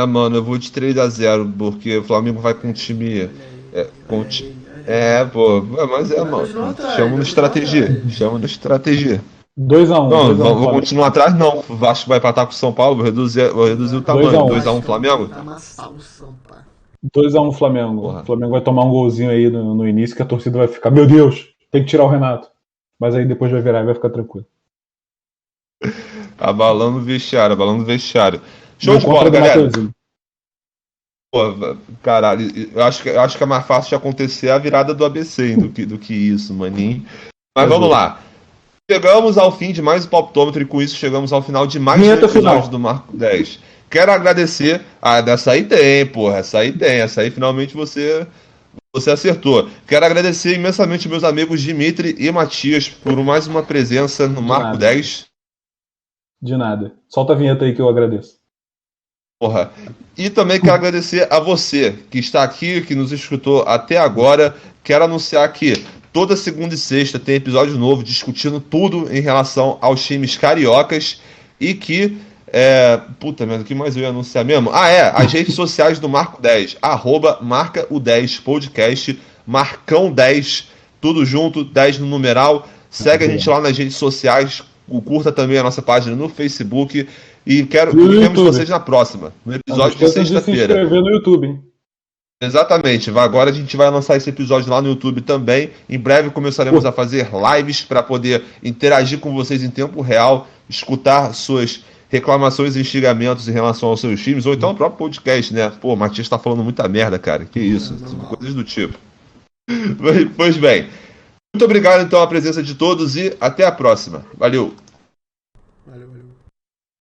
Mano, eu vou de 3x0, porque o Flamengo vai com um time. Pô, mas mano. Chama no estratégia. 2x1. Não, vou continuar atrás, não. O Vasco vai empatar com o São Paulo, vou reduzir o tamanho. 2x1 Flamengo? 2x1 Flamengo. Porra. O Flamengo vai tomar um golzinho aí no início que a torcida vai ficar, meu Deus, tem que tirar o Renato. Mas aí depois vai virar e vai ficar tranquilo. Abalando o vestiário. Show de bola, galera. Pô, caralho, eu acho que é mais fácil de acontecer a virada do ABC do que isso, maninho. Mas vamos lá. Chegamos ao fim de mais um Palpitômetro e com isso chegamos ao final de mais um episódio do Marco 10. Quero agradecer. Dessa aí tem, porra. Essa aí finalmente você acertou. Quero agradecer imensamente meus amigos Dimitri e Matias por mais uma presença no Marco 10. De nada. Solta a vinheta aí que eu agradeço. Porra. E também quero agradecer a você que está aqui, que nos escutou até agora. Quero anunciar que toda segunda e sexta tem episódio novo discutindo tudo em relação aos times cariocas e que puta merda, o que mais eu ia anunciar mesmo? As redes sociais do Marco 10, @marca o 10 podcast, Marcão 10, tudo junto, 10 no numeral. Segue a gente lá nas redes sociais, curta também a nossa página no Facebook e vemos vocês na próxima, no episódio de sexta-feira. Se inscrever no YouTube, hein? Exatamente, agora a gente vai lançar esse episódio lá no YouTube também. Em breve começaremos a fazer lives para poder interagir com vocês em tempo real, escutar suas reclamações e instigamentos em relação aos seus times, ou então o próprio podcast, né? Pô, o Matias tá falando muita merda, cara. Que isso? Coisas do tipo. Pois bem. Muito obrigado, então, a presença de todos e até a próxima. Valeu!